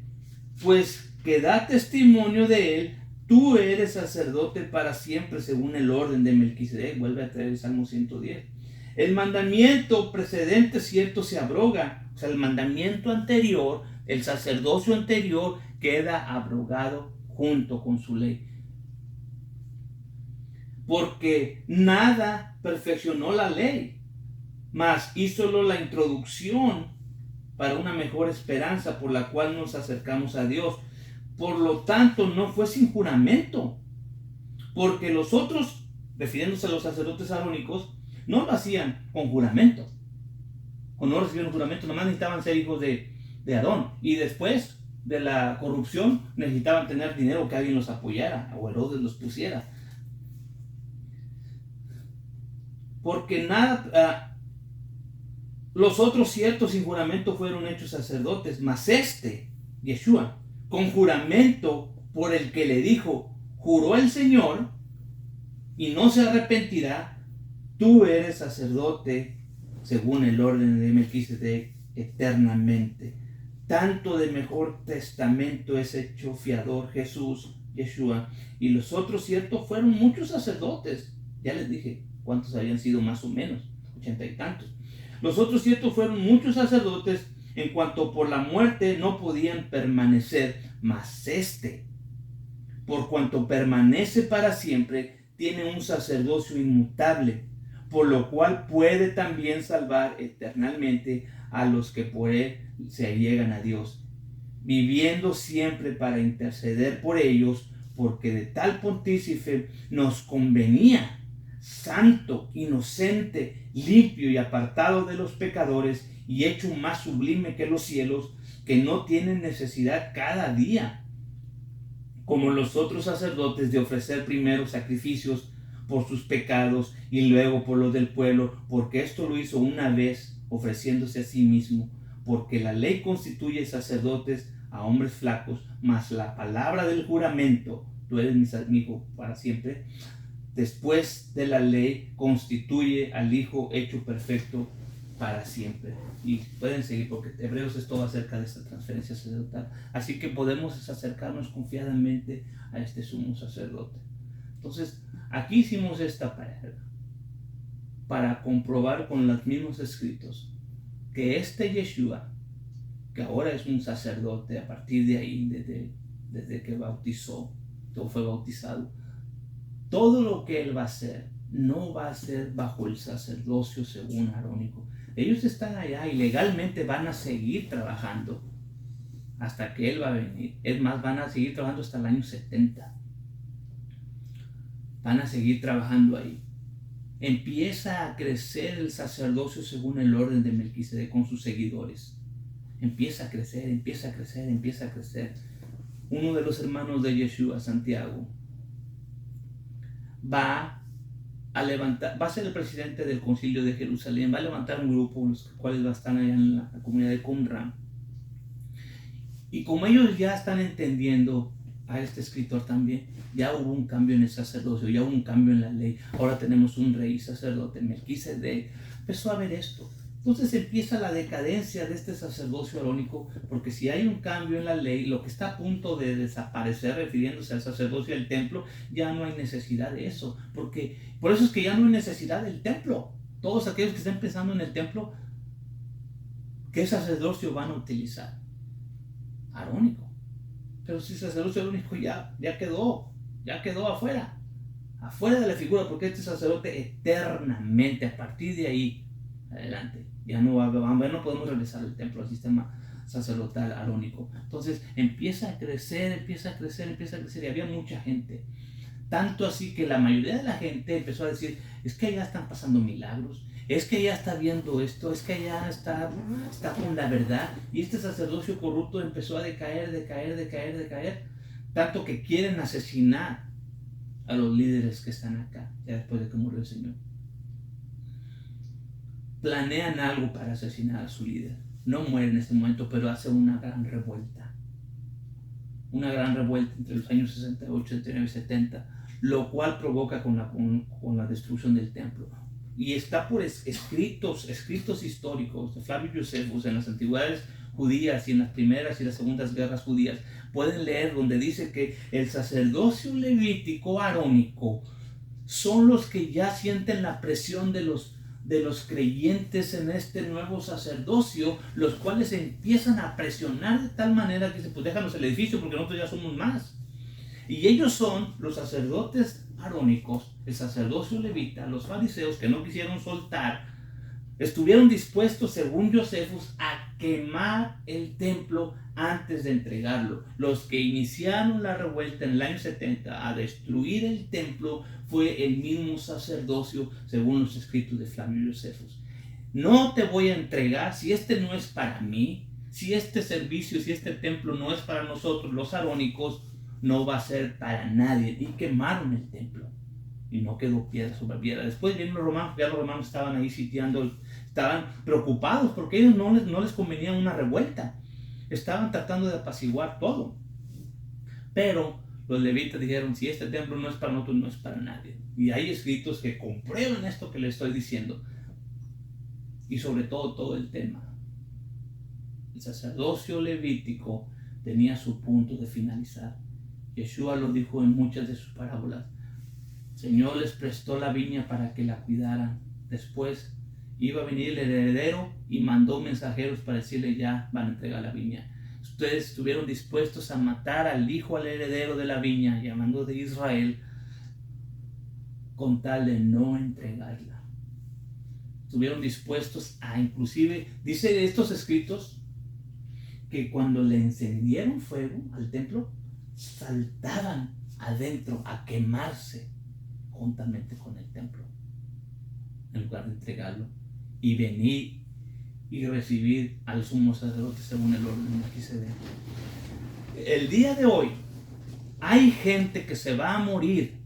pues que da testimonio de él, tú eres sacerdote para siempre según el orden de Melquisedec. Vuelve a traer el Salmo 110. El mandamiento precedente, cierto, se abroga. O sea, el mandamiento anterior, el sacerdocio anterior, queda abrogado junto con su ley. Porque nada perfeccionó la ley, mas hízolo la introducción para una mejor esperanza por la cual nos acercamos a Dios. Por lo tanto, no fue sin juramento, porque los otros, refiriéndose a los sacerdotes arónicos, no lo hacían con juramento. O no recibieron juramento, nomás necesitaban ser hijos de Aarón. Y después de la corrupción necesitaban tener dinero, que alguien los apoyara o Herodes los pusiera. Porque los otros ciertos sin juramento fueron hechos sacerdotes, mas este Yeshua, con juramento por el que le dijo, juró el Señor y no se arrepentirá, tú eres sacerdote según el orden de Melquisedec eternamente. Tanto de mejor testamento es hecho fiador Jesús, Yeshua, y los otros, cierto, fueron muchos sacerdotes. Ya les dije cuántos habían sido más o menos, 80 y tantos. Los otros, cierto, fueron muchos sacerdotes en cuanto por la muerte no podían permanecer, mas por cuanto permanece para siempre, tiene un sacerdocio inmutable, por lo cual puede también salvar eternamente a los que por él se llegan a Dios, viviendo siempre para interceder por ellos, porque de tal pontífice nos convenía, santo, inocente, limpio y apartado de los pecadores, y hecho más sublime que los cielos, que no tienen necesidad cada día, como los otros sacerdotes, de ofrecer primero sacrificios por sus pecados y luego por los del pueblo, porque esto lo hizo una vez, ofreciéndose a sí mismo, porque la ley constituye sacerdotes a hombres flacos, mas la palabra del juramento, tú eres mi hijo para siempre, después de la ley constituye al Hijo hecho perfecto para siempre. Y pueden seguir porque Hebreos es todo acerca de esta transferencia sacerdotal. Así que podemos acercarnos confiadamente a este sumo sacerdote. Entonces, aquí hicimos esta pareja para comprobar con los mismos escritos que este Yeshua, que ahora es un sacerdote a partir de ahí, desde que bautizó, todo fue bautizado, todo lo que él va a hacer no va a ser bajo el sacerdocio según arónico. Ellos están allá y legalmente van a seguir trabajando hasta que él va a venir. Es más, van a seguir trabajando hasta el año 70. Van a seguir trabajando ahí. Empieza a crecer el sacerdocio según el orden de Melquisedec con sus seguidores. Empieza a crecer, empieza a crecer, empieza a crecer. Uno de los hermanos de Yeshua, Santiago, va a ser el presidente del concilio de Jerusalén, va a levantar un grupo, los cuales va a estar allá en la comunidad de Qumran. Y como ellos ya están entendiendo a este escritor también, ya hubo un cambio en el sacerdocio, ya hubo un cambio en la ley. Ahora tenemos un rey sacerdote, Melquisedec. Empezó a ver esto. Entonces empieza la decadencia de este sacerdocio arónico, porque si hay un cambio en la ley, lo que está a punto de desaparecer, refiriéndose al sacerdocio del templo, ya no hay necesidad de eso, porque por eso es que ya no hay necesidad del templo. Todos aquellos que estén pensando en el templo, ¿qué sacerdocio van a utilizar? Arónico. Pero si el sacerdocio arónico ya quedó afuera de la figura, porque este sacerdote eternamente, a partir de ahí adelante, ya no podemos regresar al templo, al sistema sacerdotal arónico. Entonces empieza a crecer, y había mucha gente, tanto así que la mayoría de la gente empezó a decir, es que allá están pasando milagros, es que allá está viendo esto, es que allá está con la verdad, y este sacerdocio corrupto empezó a decaer, tanto que quieren asesinar a los líderes que están acá, ya después de que murió el Señor. Planean algo para asesinar a su líder. No muere en este momento, pero hace una gran revuelta. Una gran revuelta entre los años 68, 69 y 70, lo cual provoca con la destrucción del templo. Y está por escritos históricos de Flavio Josefus en las antigüedades judías y en las primeras y las segundas guerras judías. Pueden leer donde dice que el sacerdocio levítico arónico son los que ya sienten la presión de los creyentes en este nuevo sacerdocio, los cuales empiezan a presionar de tal manera que pues déjanos el edificio porque nosotros ya somos más. Y ellos son los sacerdotes arónicos, el sacerdocio levita, los fariseos que no quisieron soltar, estuvieron dispuestos, según Josefus, a quemar el templo antes de entregarlo. Los que iniciaron la revuelta en el año 70 a destruir el templo fue el mismo sacerdocio, según los escritos de Flavio Josefus. No te voy a entregar si este no es para mí, si este servicio, si este templo no es para nosotros, los arónicos, no va a ser para nadie. Y quemaron el templo. Y no quedó piedra sobre piedra. Después vienen los romanos, ya los romanos estaban ahí sitiando, estaban preocupados porque a ellos no les convenía una revuelta. estaban tratando de apaciguar todo. Pero los levitas dijeron, si este templo no es para nosotros, no es para nadie. Y hay escritos que comprueban esto que les estoy diciendo. Y sobre todo el tema. El sacerdocio levítico tenía su punto de finalizar. Yeshua lo dijo en muchas de sus parábolas. El Señor les prestó la viña para que la cuidaran. Después iba a venir el heredero y mandó mensajeros para decirle, ya van a entregar la viña. Ustedes estuvieron dispuestos a matar al hijo, al heredero de la viña, llamando de Israel, con tal de no entregarla. Estuvieron dispuestos a, inclusive, dice estos escritos, que cuando le encendieron fuego al templo, saltaban adentro a quemarse juntamente con el templo, en lugar de entregarlo y venir y recibir al sumo sacerdote según el orden de Melquisedec. El día de hoy hay gente que se va a morir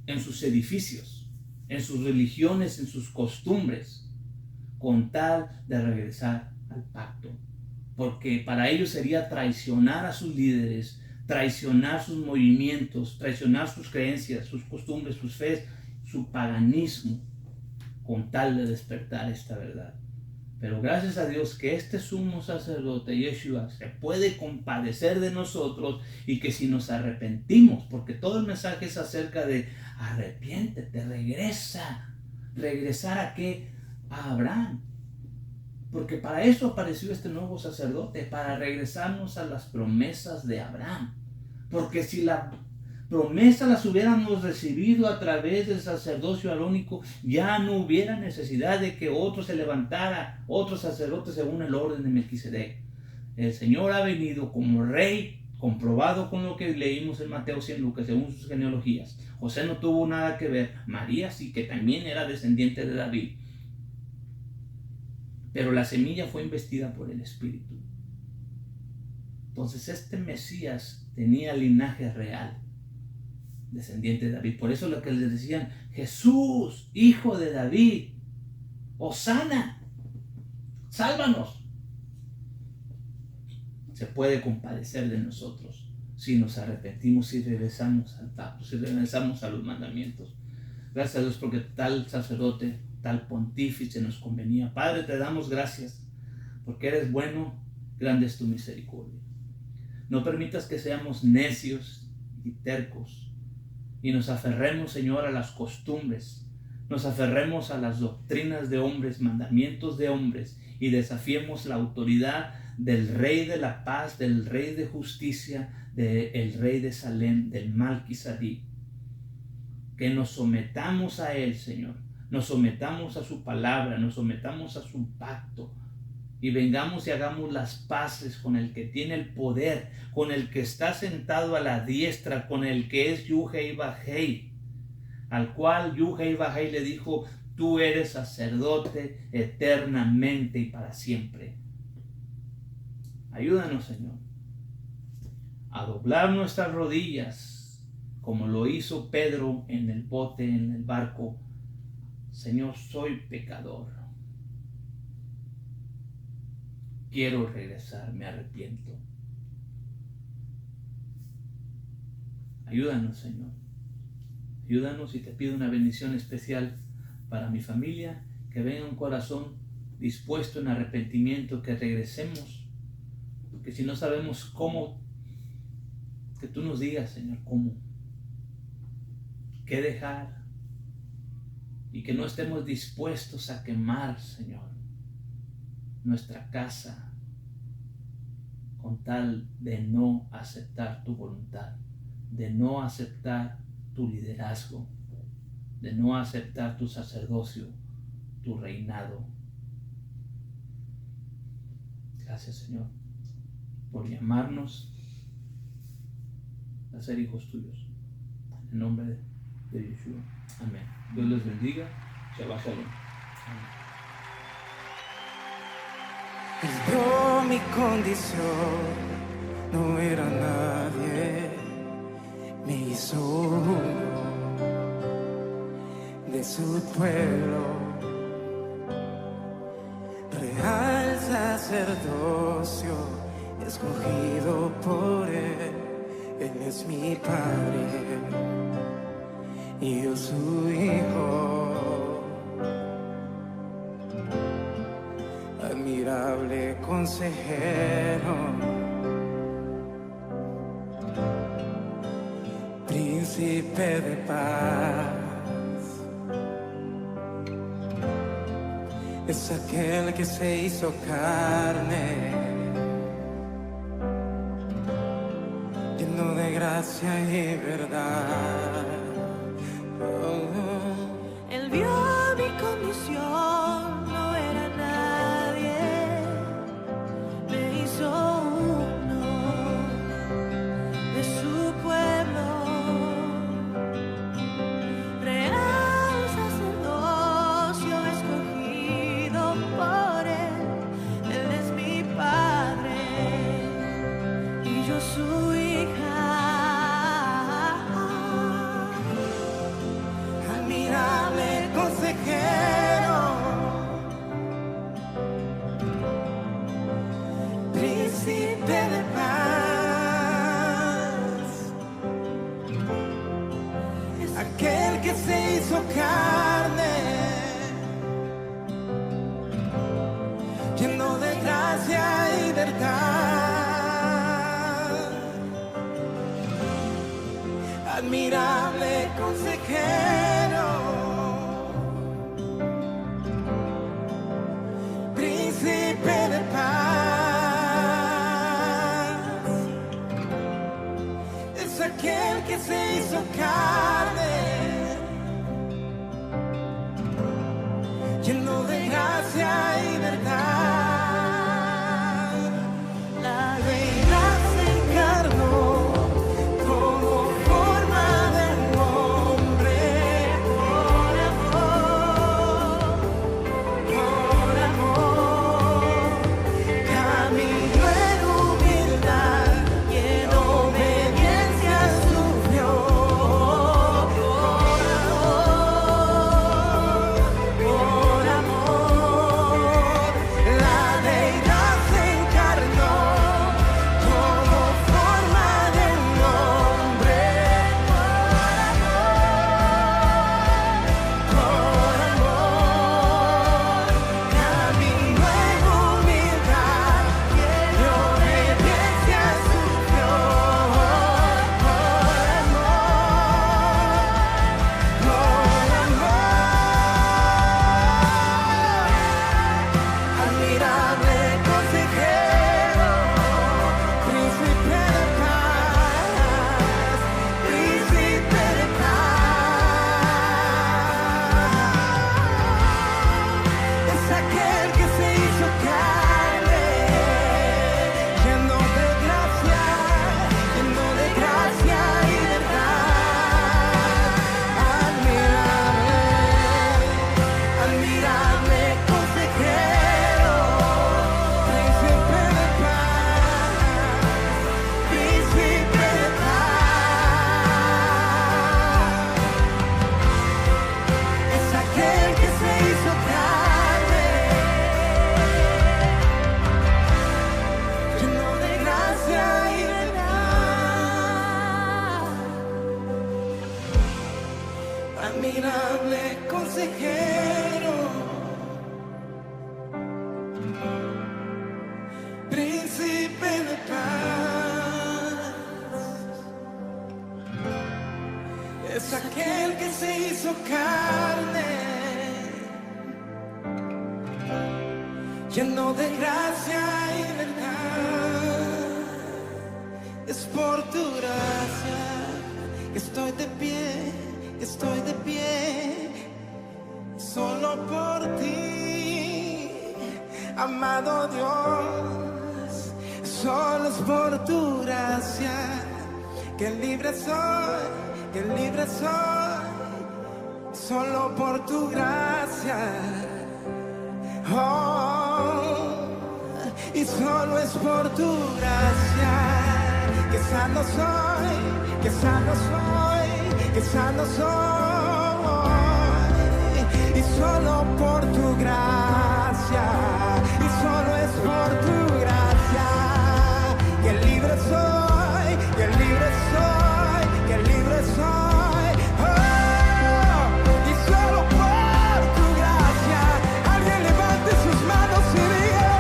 en sus edificios, en sus religiones, en sus costumbres, con tal de regresar al pacto, porque para ellos sería traicionar a sus líderes, traicionar sus movimientos, traicionar sus creencias, sus costumbres, sus fe, su paganismo, con tal de despertar esta verdad. Pero gracias a Dios que este sumo sacerdote, Yeshua, se puede compadecer de nosotros, y que si nos arrepentimos, porque todo el mensaje es acerca de arrepiéntete, regresa. ¿Regresar a qué? A Abraham. Porque para eso apareció este nuevo sacerdote, para regresarnos a las promesas de Abraham. Porque si la promesa las hubiéramos recibido a través del sacerdocio arónico, ya no hubiera necesidad de que otro se levantara, otro sacerdote según el orden de Melquisedec. El Señor ha venido como rey, comprobado con lo que leímos en Mateo 100, Lucas, según sus genealogías. José no tuvo nada que ver, María sí, que también era descendiente de David. Pero la semilla fue investida por el Espíritu. Entonces este Mesías tenía linaje real, descendiente de David. Por eso lo que les decían, Jesús, hijo de David, Hosana, sálvanos. Se puede compadecer de nosotros si nos arrepentimos y regresamos al pacto, si regresamos a los mandamientos. Gracias a Dios porque tal sacerdote, tal pontífice nos convenía. Padre, te damos gracias porque eres bueno, grande es tu misericordia. No permitas que seamos necios y tercos y nos aferremos, Señor, a las costumbres, nos aferremos a las doctrinas de hombres, mandamientos de hombres, y desafiemos la autoridad del Rey de la paz, del Rey de justicia, del Rey de Salem, del Malquisedec. Que nos sometamos a Él, Señor, nos sometamos a su palabra, nos sometamos a su pacto, y vengamos y hagamos las paces con el que tiene el poder, con el que está sentado a la diestra, con el que es Yuhei Bajei, al cual Yuhei Bajei le dijo, tú eres sacerdote eternamente y para siempre. Ayúdanos, Señor, a doblar nuestras rodillas, como lo hizo Pedro en el bote, en el barco. Señor, soy pecador. Quiero regresar, me arrepiento. Ayúdanos, Señor. Ayúdanos, y te pido una bendición especial para mi familia, que venga un corazón dispuesto en arrepentimiento, que regresemos. Porque si no sabemos cómo, que tú nos digas, Señor, cómo, qué dejar, y que no estemos dispuestos a quemar, Señor, nuestra casa con tal de no aceptar tu voluntad, de no aceptar tu liderazgo, de no aceptar tu sacerdocio, tu reinado. Gracias, Señor, por llamarnos a ser hijos tuyos. En nombre de Yeshua. Amén. Dios les bendiga. Shabbat Shalom. Amén. Él vio mi condición, no era nadie, me hizo uno de su pueblo, real sacerdocio, escogido por Él. Él es mi Padre y yo su Hijo. Admirable consejero, príncipe de paz, es aquel que se hizo carne, lleno de gracia y verdad. Él vio mi condición, no era nadie, me hizo uno de su pueblo, real sacerdocio escogido por Él. Él es mi Padre y yo su hija. Admirable consejero, príncipe de paz, aquel que se hizo carne, lleno de gracia y verdad. Admirable consejero, príncipe de paz, es aquel que se hizo carne, lleno de gracia y verdad. La deidad se encarnó, tomó forma de hombre, por amor, caminó en humildad y en obediencia sufrió, por amor, la deidad se encarnó, tomó forma de hombre, por amor, caminó en humildad y en obediencia sufrió, por amor. Admirable consejero, príncipe de paz, príncipe de paz, es aquel que se hizo carne, lleno de gracia y verdad. Admirable consejero, príncipe de paz, príncipe de paz, es aquel que se hizo carne, lleno de gracia y verdad. Admirable consejero, príncipe de paz, es aquel que se hizo carne, lleno de gracia y verdad. Es por tu gracia que estoy de pie, solo por ti, amado Dios. Solo es por tu gracia que libre soy, solo por tu gracia. Oh, y solo es por tu gracia que sano soy, que sano soy, y solo por tu gracia, y solo es por tu gracia libre soy, que libre soy, que libre soy. Oh, y solo por tu gracia, alguien levante sus manos y diga,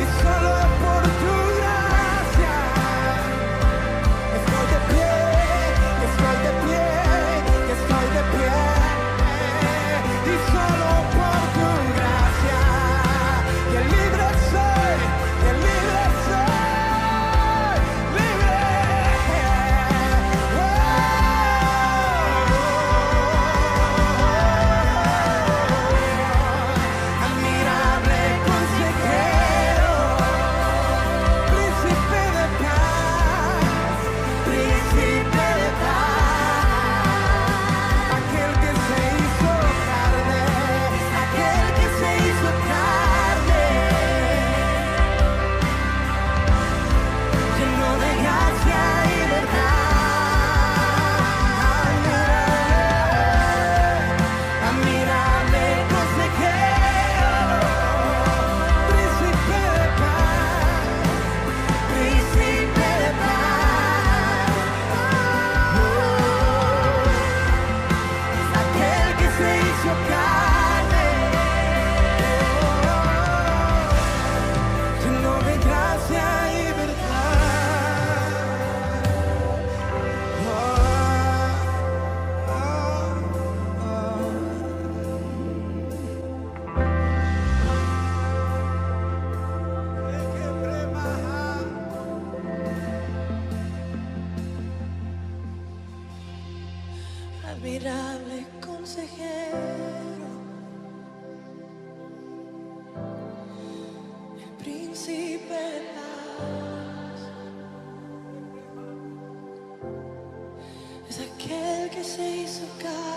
y solo por tu gracia, estoy de pie, estoy de pie, estoy de pie. Y solo por tu gracia, que libre soy, que libre soy, libre. Admirable consejero, príncipe de paz, príncipe de paz, aquel que se hizo carne, aquel que se hizo carne, lleno de gracia y verdad. Admirable consejero, príncipe de paz, príncipe de paz. Es aquel que se hizo carne, lleno de gracia y verdad. Admirable consejero, el príncipe de paz, es aquel que se hizo carne.